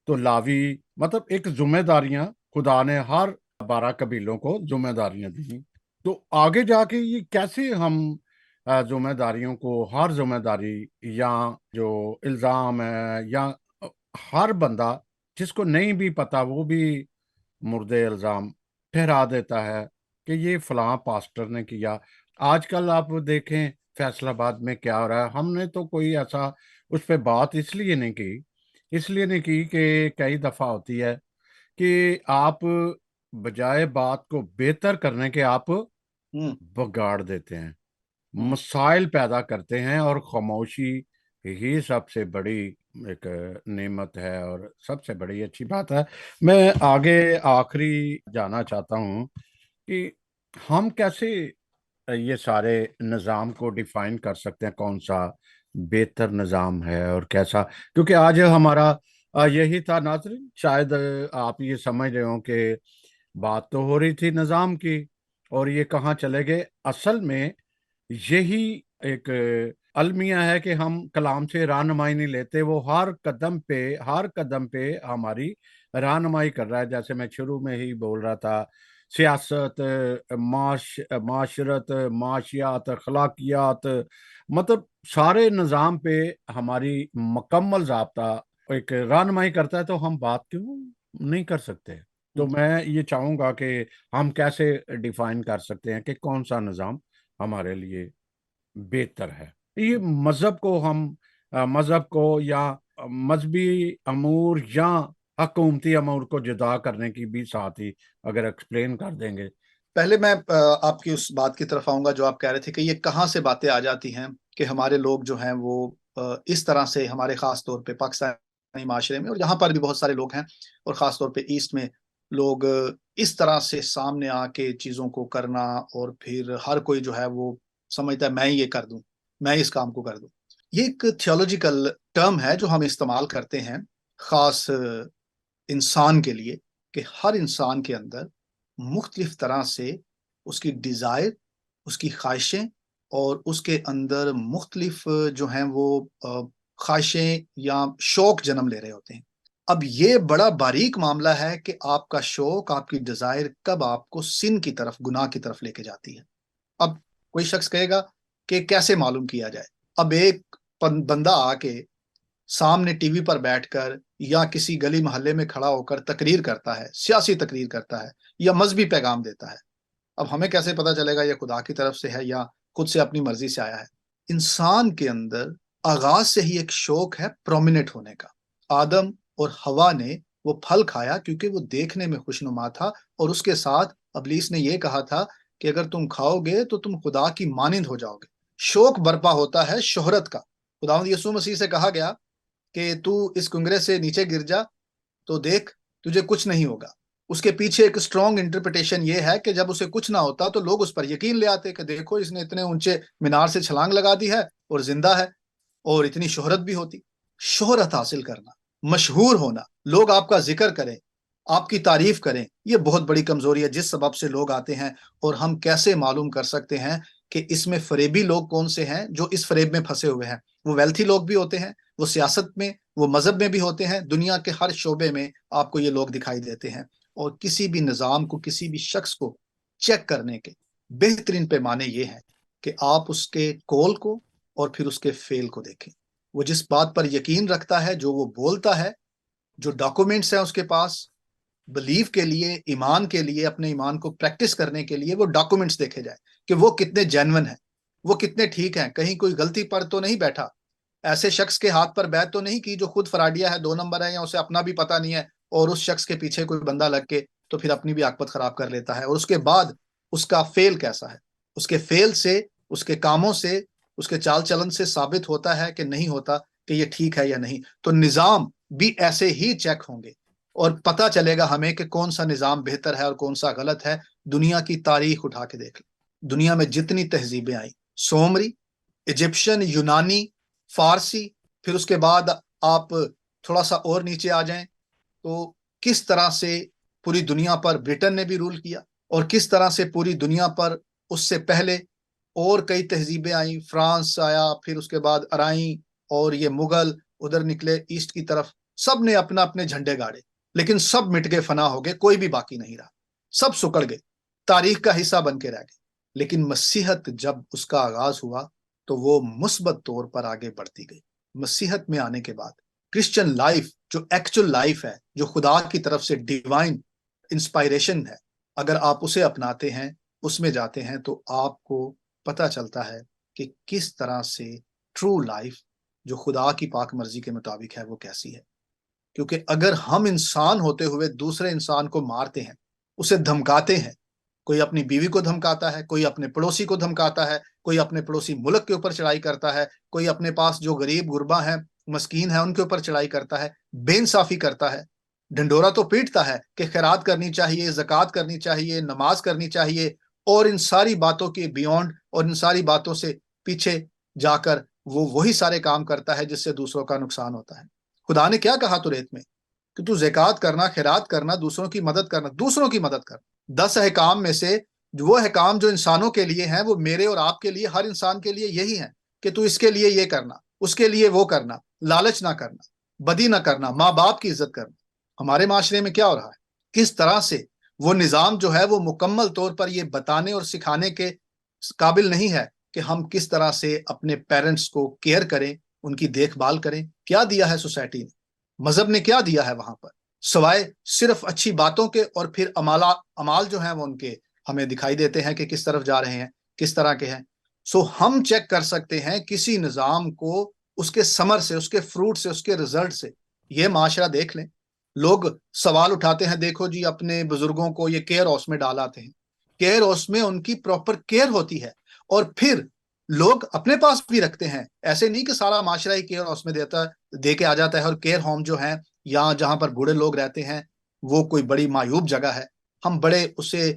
تو لاوی, مطلب ایک ذمہ داریاں خدا نے ہر 12 قبیلوں کو ذمہ داریاں دی. تو آگے جا کے یہ کیسے ہم ذمہ داریوں کو, ہر ذمہ داری یا جو الزام ہے, یا ہر بندہ جس کو نہیں بھی پتا وہ بھی مردے الزام ٹھہرا دیتا ہے کہ یہ فلاں پاسٹر نے کیا. آج کل آپ دیکھیں فیصل آباد میں کیا ہو رہا ہے, ہم نے تو کوئی ایسا اس پہ بات اس لیے نہیں کی کہ کئی دفعہ ہوتی ہے کہ آپ بجائے بات کو بہتر کرنے کے آپ بگاڑ دیتے ہیں, مسائل پیدا کرتے ہیں, اور خاموشی ہی سب سے بڑی ایک نعمت ہے اور سب سے بڑی اچھی بات ہے. میں آگے آخری جانا چاہتا ہوں کہ ہم کیسے یہ سارے نظام کو ڈیفائن کر سکتے ہیں, کون سا بہتر نظام ہے اور کیسا, کیونکہ آج ہمارا یہی تھا ناظرین. شاید آپ یہ سمجھ رہے ہوں کہ بات تو ہو رہی تھی نظام کی, اور یہ کہاں چلے گئے. اصل میں یہی ایک المیہ ہے کہ ہم کلام سے رہنمائی نہیں لیتے, وہ ہر قدم پہ ہماری رہنمائی کر رہا ہے. جیسے میں شروع میں ہی بول رہا تھا, سیاست, معاشرت, معاشیات, اخلاقیات, مطلب سارے نظام پہ ہماری مکمل ضابطہ ایک رہنمائی کرتا ہے, تو ہم بات کیوں نہیں کر سکتے؟ تو میں یہ چاہوں گا کہ ہم کیسے ڈیفائن کر سکتے ہیں کہ کون سا نظام ہمارے لیے بہتر ہے. یہ مذہب کو یا مذہبی امور یا حکومتی امور کو جدا کرنے کی بھی ساتھ ہی اگر ایکسپلین کر دیں گے. پہلے میں آپ کی اس بات کی طرف آؤں گا جو آپ کہہ رہے تھے کہ یہ کہاں سے باتیں آ جاتی ہیں کہ ہمارے لوگ جو ہیں وہ اس طرح سے, ہمارے خاص طور پہ پاکستانی معاشرے میں, اور یہاں پر بھی بہت سارے لوگ ہیں, اور خاص طور پہ ایسٹ میں لوگ اس طرح سے سامنے آ کے چیزوں کو کرنا، اور پھر ہر کوئی جو ہے وہ سمجھتا ہے میں یہ کر دوں، میں اس کام کو کر دوں. یہ ایک تھیولوجیکل ٹرم ہے جو ہم استعمال کرتے ہیں خاص انسان کے لیے، کہ ہر انسان کے اندر مختلف طرح سے اس کی ڈیزائر، اس کی خواہشیں، اور اس کے اندر مختلف جو ہیں وہ خواہشیں یا شوق جنم لے رہے ہوتے ہیں. اب یہ بڑا باریک معاملہ ہے کہ آپ کا شوق، آپ کی ڈیزائر کب آپ کو سن کی طرف، گناہ کی طرف لے کے جاتی ہے. اب کوئی شخص کہے گا کہ کیسے معلوم کیا جائے؟ اب ایک بندہ آ کے سامنے ٹی وی پر بیٹھ کر یا کسی گلی محلے میں کھڑا ہو کر تقریر کرتا ہے، سیاسی تقریر کرتا ہے یا مذہبی پیغام دیتا ہے. اب ہمیں کیسے پتا چلے گا یہ خدا کی طرف سے ہے یا خود سے اپنی مرضی سے آیا ہے؟ انسان کے اندر آغاز سے ہی ایک شوق ہے پرومیننٹ ہونے کا. آدم اور حوا نے وہ پھل کھایا کیونکہ وہ دیکھنے میں خوشنما تھا، اور اس کے ساتھ ابلیس نے یہ کہا تھا کہ اگر تم کھاؤ گے تو تم خدا کی مانند ہو جاؤ گے. شوق برپا ہوتا ہے شہرت کا. خداوند یسوع مسیح سے کہا گیا کہ تو اس کنگرے سے نیچے گر جا تو دیکھ تجھے کچھ نہیں ہوگا. اس کے پیچھے ایک اسٹرانگ انٹرپریٹیشن یہ ہے کہ جب اسے کچھ نہ ہوتا تو لوگ اس پر یقین لے آتے کہ دیکھو اس نے اتنے اونچے مینار سے چھلانگ لگا دی ہے اور زندہ ہے، اور اتنی شہرت بھی ہوتی. شہرت حاصل کرنا، مشہور ہونا، لوگ آپ کا ذکر کریں، آپ کی تعریف کریں، یہ بہت بڑی کمزوری ہے جس سبب سے لوگ آتے ہیں. اور ہم کیسے معلوم کر سکتے ہیں کہ اس میں فریبی لوگ کون سے ہیں جو اس فریب میں پھنسے ہوئے ہیں؟ وہ ویلتھی لوگ بھی ہوتے ہیں، وہ سیاست میں، وہ مذہب میں بھی ہوتے ہیں، دنیا کے ہر شعبے میں آپ کو یہ لوگ دکھائی دیتے ہیں. اور کسی بھی نظام کو، کسی بھی شخص کو چیک کرنے کے بہترین پیمانے یہ ہیں کہ آپ اس کے کول کو اور پھر اس کے فیل کو دیکھیں. وہ جس بات پر یقین رکھتا ہے، جو وہ بولتا ہے، جو ڈاکومنٹس ہیں اس کے پاس بلیف کے لیے، ایمان کے لیے، اپنے ایمان کو پریکٹس کرنے کے لیے، وہ ڈاکومنٹس دیکھے جائیں کہ وہ کتنے جینون ہیں، وہ کتنے ٹھیک ہیں، کہیں کوئی غلطی پر تو نہیں بیٹھا، ایسے شخص کے ہاتھ پر بیعت تو نہیں کی جو خود فراڈیا ہے، 2 نمبر ہے، یا اسے اپنا بھی پتا نہیں ہے اور اس شخص کے پیچھے کوئی بندہ لگ کے تو پھر اپنی بھی عاقبت خراب کر لیتا ہے. اور اس کے بعد اس کا فیل کیسا ہے، اس کے فیل سے، اس کے کاموں سے، اس کے چال چلن سے ثابت ہوتا ہے کہ نہیں ہوتا کہ یہ ٹھیک ہے یا نہیں. تو نظام بھی ایسے ہی چیک ہوں گے اور پتا چلے گا ہمیں کہ کون سا نظام بہتر ہے اور کون سا غلط ہے. دنیا کی تاریخ اٹھا کے دیکھ لیں، دنیا میں جتنی تہذیبیں آئیں، سومری، ایجپشن، یونانی، فارسی، پھر اس کے بعد آپ تھوڑا سا اور نیچے آ جائیں تو کس طرح سے پوری دنیا پر برٹن نے بھی رول کیا، اور کس طرح سے پوری دنیا پر اس سے پہلے اور کئی تہذیبیں آئیں، فرانس آیا، پھر اس کے بعد ارائیں، اور یہ مغل ادھر نکلے ایسٹ کی طرف. سب نے اپنا اپنے جھنڈے گاڑے، لیکن سب مٹ گئے، فنا ہو گئے، کوئی بھی باقی نہیں رہا، سب سکڑ گئے، تاریخ کا حصہ بن کے رہ گئے. لیکن مسیحت جب اس کا آغاز ہوا تو وہ مثبت طور پر آگے بڑھتی گئی. مسیحت میں آنے کے بعد کرسچن لائف جو ایکچول لائف ہے، جو خدا کی طرف سے ڈیوائن انسپائریشن ہے، اگر آپ اسے اپناتے ہیں، اس میں جاتے ہیں، تو آپ کو پتا چلتا ہے کہ کس طرح سے ٹرو لائف جو خدا کی پاک مرضی کے مطابق ہے وہ کیسی ہے. کیونکہ اگر ہم انسان ہوتے ہوئے دوسرے انسان کو مارتے ہیں، اسے دھمکاتے ہیں، کوئی اپنی بیوی کو دھمکاتا ہے، کوئی اپنے پڑوسی کو دھمکاتا ہے، کوئی اپنے پڑوسی ملک کے اوپر چڑھائی کرتا ہے، کوئی اپنے پاس جو غریب غربا ہیں، مسکین ہیں، ان کے اوپر چڑھائی کرتا ہے، بے انصافی کرتا ہے، ڈنڈورا تو پیٹتا ہے کہ خیرات کرنی چاہیے، زکوٰۃ کرنی چاہیے، نماز کرنی چاہیے، اور ان ساری باتوں کے بیونڈ اور ان ساری باتوں سے پیچھے جا کر وہ وہی سارے کام کرتا ہے جس سے دوسروں کا نقصان ہوتا ہے. خدا نے کیا کہا تو ریت میں کہ تو زکوٰۃ کرنا، خیرات کرنا، دوسروں کی مدد کرنا، دوسروں کی مدد کرنا. 10 احکام میں سے وہ احکام جو انسانوں کے لیے ہیں وہ میرے اور آپ کے لیے، ہر انسان کے لیے یہی ہیں کہ تو اس کے لیے یہ کرنا، اس کے لیے وہ کرنا، لالچ نہ کرنا، بدی نہ کرنا، ماں باپ کی عزت کرنا. ہمارے معاشرے میں کیا ہو رہا ہے؟ کس طرح سے وہ نظام جو ہے وہ مکمل طور پر یہ بتانے اور سکھانے کے قابل نہیں ہے کہ ہم کس طرح سے اپنے پیرنٹس کو کیئر کریں، ان کی دیکھ بھال کریں. کیا دیا ہے سوسائٹی نے، مذہب نے کیا دیا ہے وہاں پر، سوائے صرف اچھی باتوں کے، اور پھر امال جو ہیں وہ ان کے ہمیں دکھائی دیتے ہیں کہ کس طرف جا رہے ہیں، کس طرح کے ہیں. سو ہم چیک کر سکتے ہیں کسی نظام کو اس کے ثمر سے، اس کے فروٹ سے، اس کے رزلٹ سے. یہ معاشرہ دیکھ لیں، لوگ سوال اٹھاتے ہیں، دیکھو جی اپنے بزرگوں کو یہ کیئر ہاؤس میں ڈال آتے ہیں، کیئر ہاؤس میں ان کی پراپر کیئر ہوتی ہے، اور پھر لوگ اپنے پاس بھی رکھتے ہیں. ایسے نہیں کہ سارا معاشرہ ہی کیئر ہاؤس میں دے کے آ جاتا ہے، اور کیئر ہوم جو ہیں یا جہاں پر بوڑھے لوگ رہتے ہیں وہ کوئی بڑی معیوب جگہ ہے، ہم بڑے اسے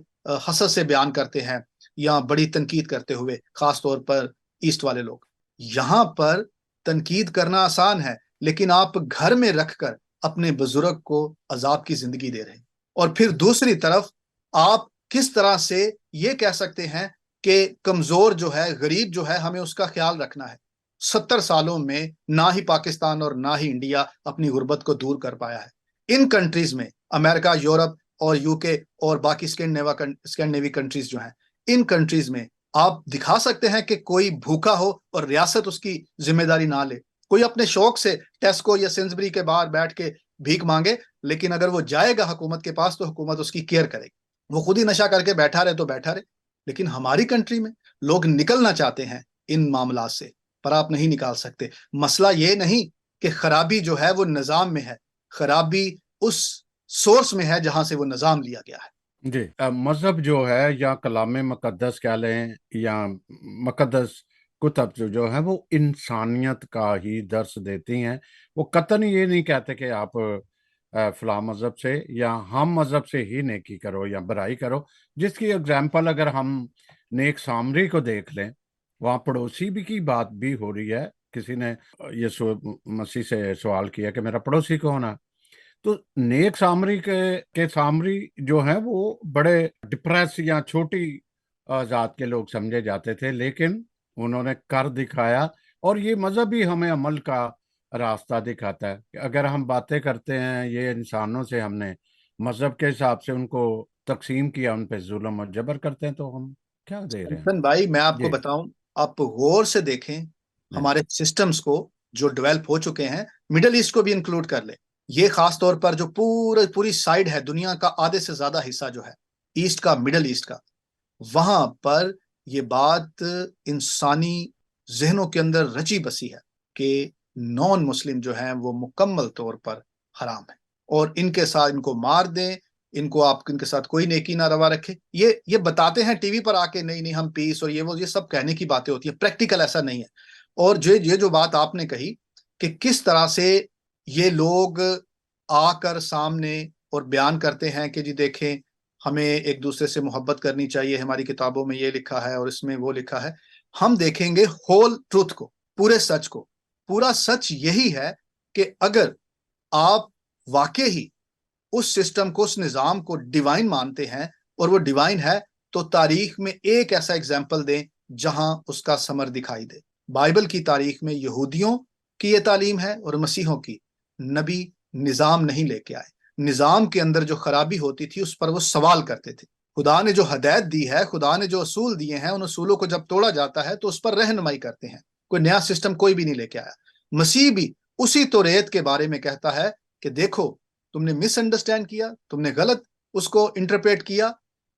حسد سے بیان کرتے ہیں یا بڑی تنقید کرتے ہوئے، خاص طور پر ایسٹ والے لوگ۔ یہاں پر تنقید کرنا آسان ہے، لیکن آپ گھر میں رکھ کر اپنے بزرگ کو عذاب کی زندگی دے رہے ہیں۔ اور پھر دوسری طرف آپ کس طرح سے یہ کہہ سکتے ہیں کہ کمزور جو ہے، غریب جو ہے، ہمیں اس کا خیال رکھنا ہے۔ 70 سالوں میں نہ ہی پاکستان اور نہ ہی انڈیا اپنی غربت کو دور کر پایا ہے۔ ان کنٹریز میں، امریکہ، یورپ اور یو کے اور باقی اسکینڈینیوی کنٹریز جو ہیں، ان کنٹریز میں آپ دکھا سکتے ہیں کہ کوئی بھوکا ہو اور ریاست اس کی ذمہ داری نہ لے، کوئی اپنے شوق سے ٹیسکو یا سینسبری کے باہر بیٹھ کے بھیک مانگے، لیکن اگر وہ جائے گا حکومت کے پاس تو حکومت اس کی کیئر کرے گی۔ وہ خود ہی نشہ کر کے بیٹھا رہے تو بیٹھا رہے۔ لیکن ہماری کنٹری میں لوگ نکلنا چاہتے ہیں ان معاملات سے، پر آپ نہیں نکال سکتے۔ مسئلہ یہ نہیں کہ خرابی جو ہے وہ نظام میں ہے، خرابی اس سورس میں ہے جہاں سے وہ نظام لیا گیا ہے۔ جی، مذہب جو ہے یا کلام مقدس کہہ لیں یا مقدس کتب جو ہے وہ انسانیت کا ہی درس دیتی ہیں۔ وہ قطعاً یہ نہیں کہتے کہ آپ فلاں مذہب سے یا ہم مذہب سے ہی نیکی کرو یا برائی کرو، جس کی اگزامپل اگر ہم نیک سامری کو دیکھ لیں، وہاں پڑوسی بھی کی بات بھی ہو رہی ہے۔ کسی نے یسوع مسیح سے سوال کیا کہ میرا پڑوسی کون ہے، تو نیک سامری کے سامری جو ہیں وہ بڑے ڈپریس یا چھوٹی ذات کے لوگ سمجھے جاتے تھے، لیکن انہوں نے کر دکھایا۔ اور یہ مذہب بھی ہمیں عمل کا راستہ دکھاتا ہے کہ اگر ہم باتیں کرتے ہیں یہ انسانوں سے، ہم نے مذہب کے حساب سے ان کو تقسیم کیا، ان پہ ظلم اور جبر کرتے ہیں، تو ہم کیا دے رہے ہیں؟ حسن بھائی، میں آپ کو جی بتاؤں، آپ غور سے دیکھیں ہمارے سسٹمز کو جو ڈیولپ ہو چکے ہیں، مڈل ایسٹ کو بھی انکلوڈ کر لیں، یہ خاص طور پر جو پوری سائڈ ہے دنیا کا، آدھے سے زیادہ حصہ جو ہے ایسٹ کا، مڈل ایسٹ کا، وہاں پر یہ بات انسانی ذہنوں کے اندر رچی بسی ہے کہ نان مسلم جو ہیں وہ مکمل طور پر حرام ہے، اور ان کے ساتھ ان کو مار دیں، ان کو آپ ان کے ساتھ کوئی نیکی نہ روا رکھے۔ یہ بتاتے ہیں ٹی وی پر آ کے، نہیں نہیں ہم پیس اور یہ سب کہنے کی باتیں ہوتی ہیں، پریکٹیکل ایسا نہیں ہے۔ اور یہ جو بات آپ نے کہی کہ کس طرح سے یہ لوگ آ کر سامنے اور بیان کرتے ہیں کہ جی دیکھیں ہمیں ایک دوسرے سے محبت کرنی چاہیے، ہماری کتابوں میں یہ لکھا ہے اور اس میں وہ لکھا ہے۔ ہم دیکھیں گے ہول ٹروتھ کو، پورے سچ کو۔ پورا سچ یہی ہے کہ اگر آپ واقع ہی اس سسٹم کو، اس نظام کو ڈیوائن مانتے ہیں، اور وہ ڈیوائن ہے، تو تاریخ میں ایک ایسا ایگزامپل دیں جہاں اس کا ثمر دکھائی دے۔ بائبل کی تاریخ میں یہودیوں کی یہ تعلیم ہے اور مسیحوں کی۔ نبی نظام نہیں لے کے آئے، نظام کے اندر جو خرابی ہوتی تھی اس پر وہ سوال کرتے تھے۔ خدا نے جو ہدایت دی ہے، خدا نے جو اصول دیے ہیں، ان اصولوں کو جب توڑا جاتا ہے تو اس پر رہنمائی کرتے ہیں۔ کوئی نیا سسٹم کوئی بھی نہیں لے کے آیا۔ مسیح بھی اسی توریت کے بارے میں کہتا ہے کہ دیکھو تم نے مس انڈرسٹینڈ کیا، تم نے غلط اس کو انٹرپریٹ کیا،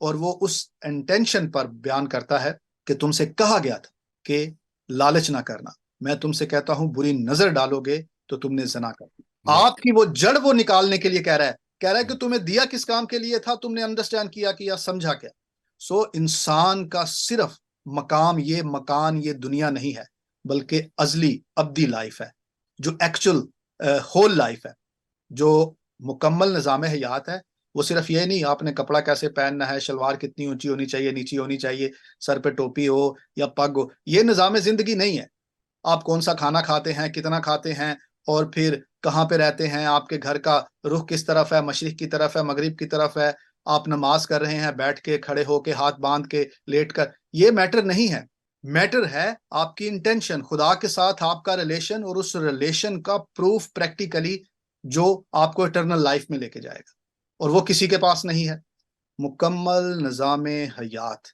اور وہ اس انٹینشن پر بیان کرتا ہے کہ تم سے کہا گیا تھا کہ لالچ نہ کرنا، میں تم سے کہتا ہوں بری نظر ڈالو گے تو تم نے زنا کر دی۔ آپ کی وہ جڑ وہ نکالنے کے لیے کہہ رہا ہے کہ تمہیں دیا کس کام کے لیے تھا، تم نے انڈرسٹینڈ کیا سمجھا کیا۔ سو انسان کا صرف مقام، یہ مکان، یہ دنیا نہیں ہے، بلکہ ازلی ابدی لائف ہے، جو ایکچول ہول لائف ہے، جو مکمل نظام حیات ہے۔ وہ صرف یہ نہیں آپ نے کپڑا کیسے پہننا ہے، شلوار کتنی اونچی ہونی چاہیے، نیچی ہونی چاہیے، سر پہ ٹوپی ہو یا پگ ہو، یہ نظام زندگی نہیں ہے۔ آپ کون سا کھانا کھاتے ہیں، کتنا کھاتے ہیں، اور پھر کہاں پہ رہتے ہیں، آپ کے گھر کا رخ کس طرف ہے، مشرق کی طرف ہے، مغرب کی طرف ہے، آپ نماز کر رہے ہیں بیٹھ کے، کھڑے ہو کے، ہاتھ باندھ کے، لیٹ کر، یہ میٹر نہیں ہے۔ میٹر ہے آپ کی انٹینشن، خدا کے ساتھ آپ کا ریلیشن، اور اس ریلیشن کا پروف پریکٹیکلی جو آپ کو اٹرنل لائف میں لے کے جائے گا، اور وہ کسی کے پاس نہیں ہے۔ مکمل نظام حیات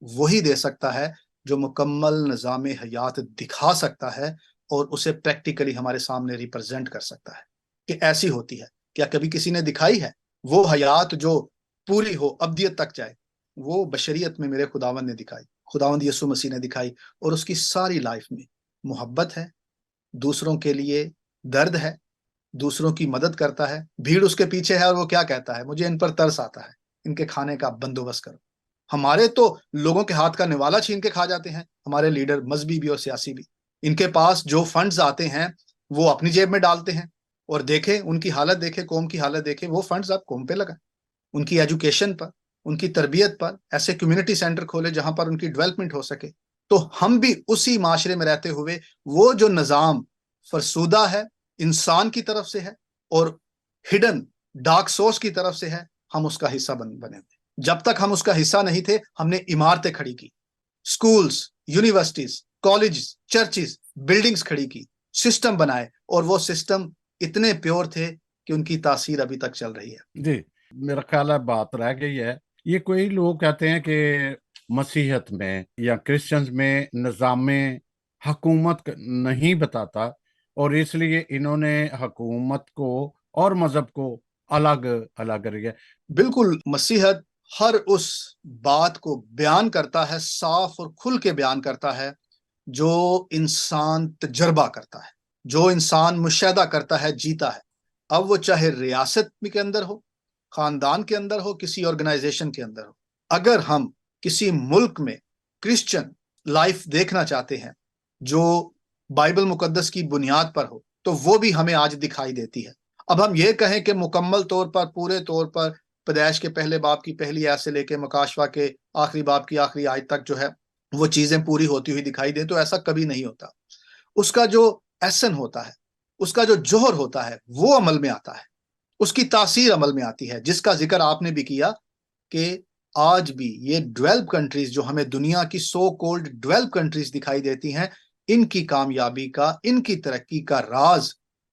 وہی دے سکتا ہے جو مکمل نظام حیات دکھا سکتا ہے اور اسے پریکٹیکلی ہمارے سامنے ریپرزینٹ کر سکتا ہے کہ ایسی ہوتی ہے۔ کیا کبھی کسی نے دکھائی ہے وہ حیات جو پوری ہو، ابدیت تک جائے؟ وہ بشریت میں میرے خداوند نے دکھائی، خداوند یسوع مسیح نے دکھائی، اور اس کی ساری لائف میں محبت ہے، دوسروں کے لیے درد ہے، دوسروں کی مدد کرتا ہے۔ بھیڑ اس کے پیچھے ہے، اور وہ کیا کہتا ہے؟ مجھے ان پر ترس آتا ہے، ان کے کھانے کا بندوبست کرو۔ ہمارے تو لوگوں کے ہاتھ کا نوالا چھین کے کھا جاتے ہیں، ہمارے لیڈر مذہبی بھی اور سیاسی بھی۔ ان کے پاس جو فنڈز آتے ہیں وہ اپنی جیب میں ڈالتے ہیں، اور دیکھیں ان کی حالت، دیکھیں قوم کی حالت، دیکھیں وہ فنڈز آپ قوم پہ لگائیں، ان کی ایجوکیشن پر، ان کی تربیت پر، ایسے کمیونٹی سینٹر کھولے جہاں پر ان کی ڈیولپمنٹ ہو سکے. تو ہم بھی اسی معاشرے میں رہتے ہوئے وہ جو نظام فرسودہ ہے انسان کی طرف سے ہے اور ہڈن ڈارک سورس کی طرف سے ہے، ہم اس کا حصہ بنے ہوئے. جب تک ہم اس کا حصہ نہیں تھے ہم نے عمارتیں کھڑی کی، schools, universities, colleges, churches, buildings کھڑی کی، سسٹم بنائے، اور وہ سسٹم اتنے پیور تھے کہ ان کی تاثیر ابھی تک چل رہی ہے. جی میرا خیال ہے بات رہ گئی ہے. یہ کوئی لوگ کہتے ہیں کہ مسیحیت میں یا کرسچنز میں نظام حکومت نہیں بتاتا اور اس لیے انہوں نے حکومت کو اور مذہب کو الگ الگ کر دیا. بالکل، مسیحیت ہر اس بات کو بیان کرتا ہے، صاف اور کھل کے بیان کرتا ہے جو انسان تجربہ کرتا ہے، جو انسان مشاہدہ کرتا ہے، جیتا ہے. اب وہ چاہے ریاست کے اندر ہو، خاندان کے اندر ہو، کسی آرگنائزیشن کے اندر ہو. اگر ہم کسی ملک میں کرسچن لائف دیکھنا چاہتے ہیں جو بائبل مقدس کی بنیاد پر ہو تو وہ بھی ہمیں آج دکھائی دیتی ہے. اب ہم یہ کہیں کہ مکمل طور پر، پورے طور پر پیدائش کے پہلے باب کی پہلی آیت سے لے کے مکاشفہ کے آخری باب کی آخری آیت تک جو ہے وہ چیزیں پوری ہوتی ہوئی دکھائی دیں، تو ایسا کبھی نہیں ہوتا. اس کا جو ایسن ہوتا ہے، اس کا جو جوہر ہوتا ہے وہ عمل میں آتا ہے، اس کی تاثیر عمل میں آتی ہے، جس کا ذکر آپ نے بھی کیا کہ آج بھی یہ ڈیولپ کنٹریز جو ہمیں دنیا کی سو کولڈ ڈیولپ کنٹریز دکھائی دیتی ہیں، ان کی کامیابی کا، ان کی ترقی کا راز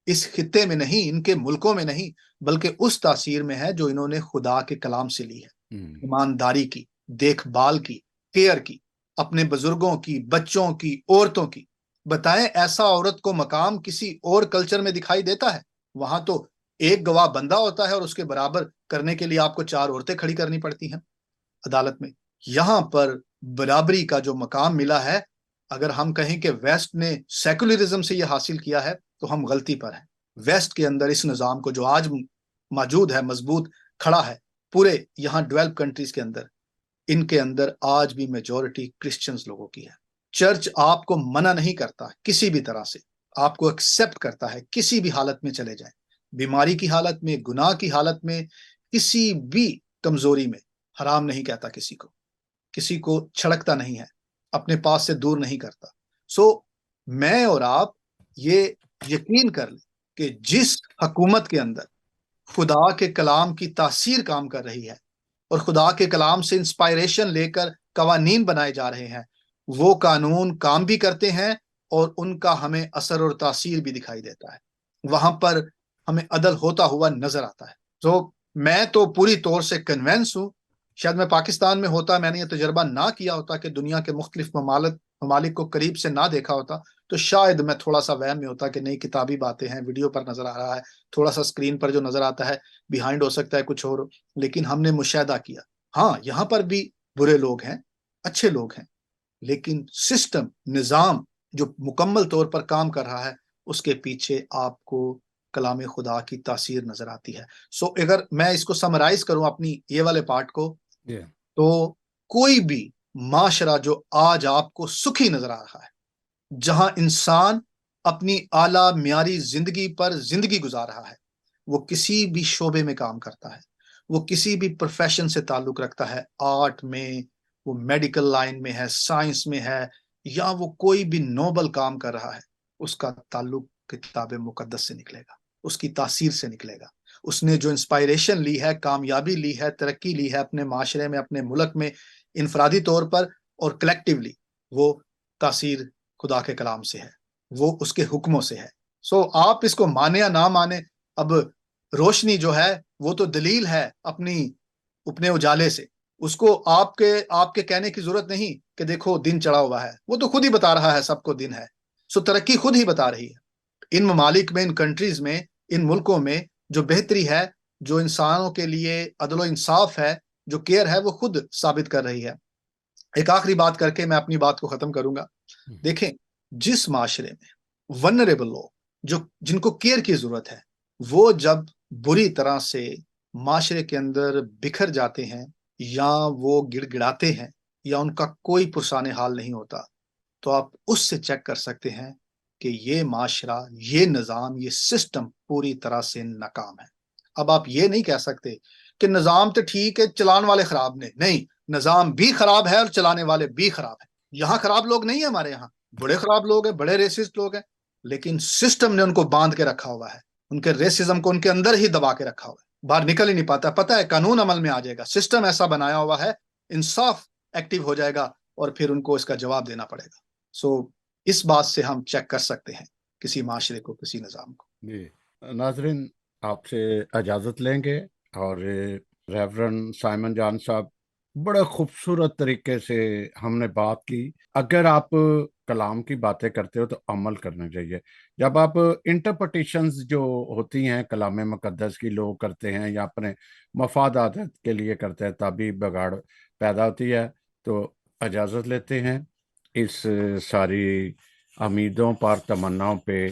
اس خطے میں نہیں، ان کے ملکوں میں نہیں، بلکہ اس تاثیر میں ہے جو انہوں نے خدا کے کلام سے لی ہے. ایمانداری کی، دیکھ بھال کی، کیئر کی، اپنے بزرگوں کی، بچوں کی، عورتوں کی. بتائیں ایسا عورت کو مقام کسی اور کلچر میں دکھائی دیتا ہے؟ وہاں تو ایک گواہ بندہ ہوتا ہے اور اس کے برابر کرنے کے لیے آپ کو 4 عورتیں کھڑی کرنی پڑتی ہیں عدالت میں. یہاں پر برابری کا جو مقام ملا ہے، اگر ہم کہیں کہ ویسٹ نے سیکولرزم سے یہ حاصل کیا ہے تو ہم غلطی پر ہیں. ویسٹ کے اندر اس نظام کو جو آج موجود ہے، مضبوط کھڑا ہے پورے یہاں ڈیولپ کنٹریز کے اندر، ان کے اندر آج بھی میجورٹی کرسچنز لوگوں کی ہے. چرچ آپ کو منع نہیں کرتا کسی بھی طرح سے، آپ کو ایکسپٹ کرتا ہے کسی بھی حالت میں چلے جائیں، بیماری کی حالت میں، گناہ کی حالت میں، کسی بھی کمزوری میں. حرام نہیں کہتا کسی کو چھڑکتا نہیں ہے، اپنے پاس سے دور نہیں کرتا. میں اور آپ یہ یقین کر لیں کہ جس حکومت کے اندر خدا کے کلام کی تاثیر کام کر رہی ہے اور خدا کے کلام سے انسپائریشن لے کر قوانین بنائے جا رہے ہیں، وہ قانون کام بھی کرتے ہیں اور ان کا ہمیں اثر اور تاثیر بھی دکھائی دیتا ہے. وہاں پر ہمیں عدل ہوتا ہوا نظر آتا ہے. میں تو پوری طور سے کنونس ہوں. شاید میں پاکستان میں ہوتا، میں نے یہ تجربہ نہ کیا ہوتا کہ دنیا کے مختلف ممالک کو قریب سے نہ دیکھا ہوتا، تو شاید میں تھوڑا سا وہم میں ہوتا کہ نئی کتابی باتیں ہیں، ویڈیو پر نظر آ رہا ہے، تھوڑا سا اسکرین پر جو نظر آتا ہے بیہائنڈ ہو سکتا ہے کچھ اور. لیکن ہم نے مشاہدہ کیا، ہاں یہاں پر بھی برے لوگ ہیں، اچھے لوگ ہیں، لیکن سسٹم، نظام جو مکمل طور پر کام کر رہا ہے، اس کے پیچھے آپ کو کلام خدا کی تاثیر نظر آتی ہے. اگر میں اس کو سمرائز کروں اپنی یہ والے پارٹ کو، تو کوئی بھی معاشرہ جو آج آپ کو سکھی نظر آ رہا ہے، جہاں انسان اپنی اعلیٰ معیاری زندگی پر زندگی گزار رہا ہے، وہ کسی بھی شعبے میں کام کرتا ہے، وہ کسی بھی پروفیشن سے تعلق رکھتا ہے، آرٹ میں، وہ میڈیکل لائن میں ہے، سائنس میں ہے، یا وہ کوئی بھی نوبل کام کر رہا ہے، اس کا تعلق کتاب مقدس سے نکلے گا، اس کی تاثیر سے نکلے گا. اس نے جو انسپائریشن لی ہے، کامیابی لی ہے، ترقی لی ہے اپنے معاشرے میں، اپنے ملک میں، انفرادی طور پر اور کلیکٹیولی، وہ تاثیر خدا کے کلام سے ہے، وہ اس کے حکموں سے ہے. آپ اس کو مانے یا نہ مانے، اب روشنی جو ہے وہ تو دلیل ہے اپنے اجالے سے. اس کو آپ کے کہنے کی ضرورت نہیں کہ دیکھو دن چڑھا ہوا ہے، وہ تو خود ہی بتا رہا ہے سب کو دن ہے. ترقی خود ہی بتا رہی ہے. ان ممالک میں، ان کنٹریز میں، ان ملکوں میں جو بہتری ہے، جو انسانوں کے لیے عدل و انصاف ہے، جو کیئر ہے، وہ خود ثابت کر رہی ہے. ایک آخری بات کر کے میں اپنی بات کو ختم کروں گا. دیکھیں، جس معاشرے میں ونریبل لوگ، جن کو کیئر کی ضرورت ہے، وہ جب بری طرح سے معاشرے کے اندر بکھر جاتے ہیں، یا وہ گڑ گڑاتے ہیں، یا ان کا کوئی پرسان حال نہیں ہوتا، تو آپ اس سے چیک کر سکتے ہیں کہ یہ معاشرہ، یہ نظام، یہ سسٹم پوری طرح سے ناکام ہے۔ اب آپ یہ نہیں کہہ سکتے کہ نظام تو ٹھیک ہے، چلان والے خراب نہیں، نظام بھی خراب ہے اور چلانے والے بھی خراب ہیں۔ یہاں خراب لوگ نہیں ہیں، ہمارے یہاں بڑے خراب لوگ ہیں، بڑے ریسسٹ لوگ ہیں، لیکن سسٹم نے ان کو باندھ کے رکھا ہوا ہے، ان کے ریسزم کو ان کے اندر ہی دبا کے رکھا ہوا ہے، باہر نکل ہی نہیں پاتا۔ پتہ ہے قانون عمل میں آ جائے گا، سسٹم ایسا بنایا ہوا ہے، انصاف ایکٹیو ہو جائے گا اور پھر ان کو اس کا جواب دینا پڑے گا۔ سو اس بات سے ہم چیک کر سکتے ہیں کسی معاشرے کو، کسی نظام کو۔ جی ناظرین، آپ سے اجازت لیں گے، اور ریورنڈ سائمن جان صاحب، بڑے خوبصورت طریقے سے ہم نے بات کی۔ اگر آپ کلام کی باتیں کرتے ہو تو عمل کرنا چاہیے۔ جب آپ انٹرپریٹیشنز جو ہوتی ہیں کلام مقدس کی، لوگ کرتے ہیں یا اپنے مفادات کے لیے کرتے ہیں، تبھی بگاڑ پیدا ہوتی ہے۔ تو اجازت لیتے ہیں اس ساری امیدوں پر، تمناؤں پہ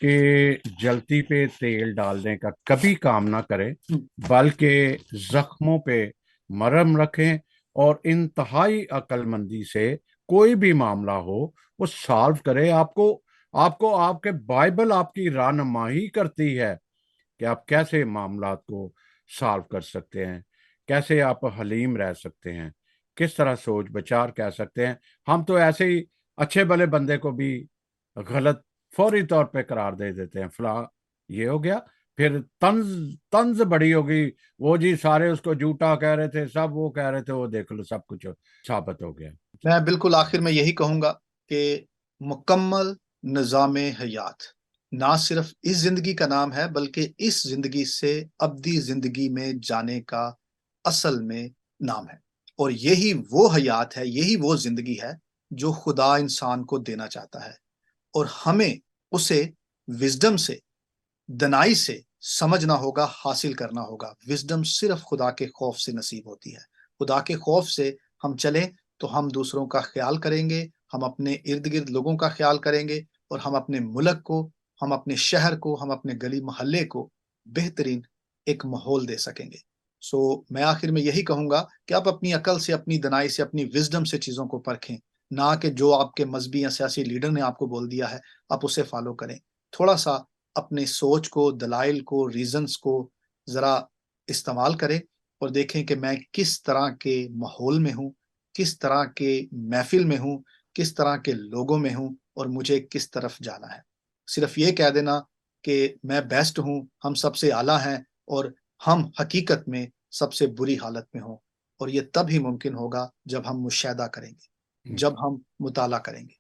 کہ جلتی پہ تیل ڈالنے کا کبھی کام نہ کریں، بلکہ زخموں پہ مرہم رکھیں اور انتہائی عقل مندی سے کوئی بھی معاملہ ہو وہ سالو کرے۔ آپ کو آپ کے بائبل آپ کی رہنمائی کرتی ہے کہ آپ کیسے معاملات کو سالو کر سکتے ہیں، کیسے آپ حلیم رہ سکتے ہیں، کس طرح سوچ بچار کہہ سکتے ہیں۔ ہم تو ایسے ہی اچھے بھلے بندے کو بھی غلط فوری طور پہ قرار دے دیتے ہیں، فلاں یہ ہو گیا، پھر طنز بڑی ہوگی، وہ جی سارے اس کو جھوٹا کہہ رہے تھے، سب وہ کہہ رہے تھے، وہ دیکھ لو سب کچھ ثابت ہو گیا۔ میں بالکل آخر میں یہی کہوں گا کہ مکمل نظام حیات نہ صرف اس زندگی کا نام ہے، بلکہ اس زندگی سے ابدی زندگی میں جانے کا اصل میں نام ہے، اور یہی وہ حیات ہے، یہی وہ زندگی ہے جو خدا انسان کو دینا چاہتا ہے، اور ہمیں اسے وزڈم سے، دنائی سے سمجھنا ہوگا، حاصل کرنا ہوگا۔ وزڈم صرف خدا کے خوف سے نصیب ہوتی ہے۔ خدا کے خوف سے ہم چلیں تو ہم دوسروں کا خیال کریں گے، ہم اپنے ارد گرد لوگوں کا خیال کریں گے، اور ہم اپنے ملک کو، ہم اپنے شہر کو، ہم اپنے گلی محلے کو بہترین ایک ماحول دے سکیں گے۔ سو میں آخر میں یہی کہوں گا کہ آپ اپنی عقل سے، اپنی دنائی سے، اپنی وزڈم سے چیزوں کو پرکھیں، نہ کہ جو آپ کے مذہبی یا سیاسی لیڈر نے آپ کو بول دیا ہے آپ اسے فالو کریں۔ تھوڑا سا اپنے سوچ کو، دلائل کو، ریزنز کو ذرا استعمال کریں اور دیکھیں کہ میں کس طرح کے ماحول میں ہوں، کس طرح کے محفل میں ہوں، کس طرح کے لوگوں میں ہوں، اور مجھے کس طرف جانا ہے۔ صرف یہ کہہ دینا کہ میں بیسٹ ہوں، ہم سب سے اعلیٰ ہیں، اور ہم حقیقت میں سب سے بری حالت میں ہوں، اور یہ تب ہی ممکن ہوگا جب ہم مشاہدہ کریں گے، جب ہم مطالعہ کریں گے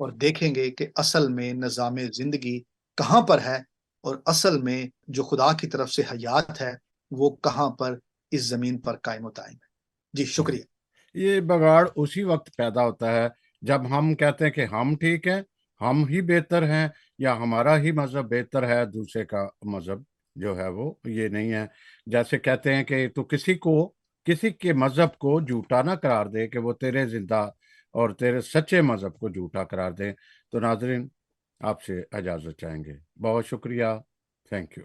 اور دیکھیں گے کہ اصل میں نظام زندگی کہاں پر ہے، اور اصل میں جو خدا کی طرف سے حیات ہے وہ کہاں پر اس زمین پر قائم و دائم ہے۔ جی شکریہ۔ یہ بگاڑ اسی وقت پیدا ہوتا ہے جب ہم کہتے ہیں کہ ہم ٹھیک ہیں، ہم ہی بہتر ہیں، یا ہمارا ہی مذہب بہتر ہے، دوسرے کا مذہب جو ہے وہ یہ نہیں ہے۔ جیسے کہتے ہیں کہ تو کسی کے مذہب کو جھوٹا نہ قرار دے کہ وہ تیرے زندہ اور تیرے سچے مذہب کو جھوٹا قرار دے۔ تو ناظرین، آپ سے اجازت چاہیں گے۔ بہت شکریہ، تھینک یو۔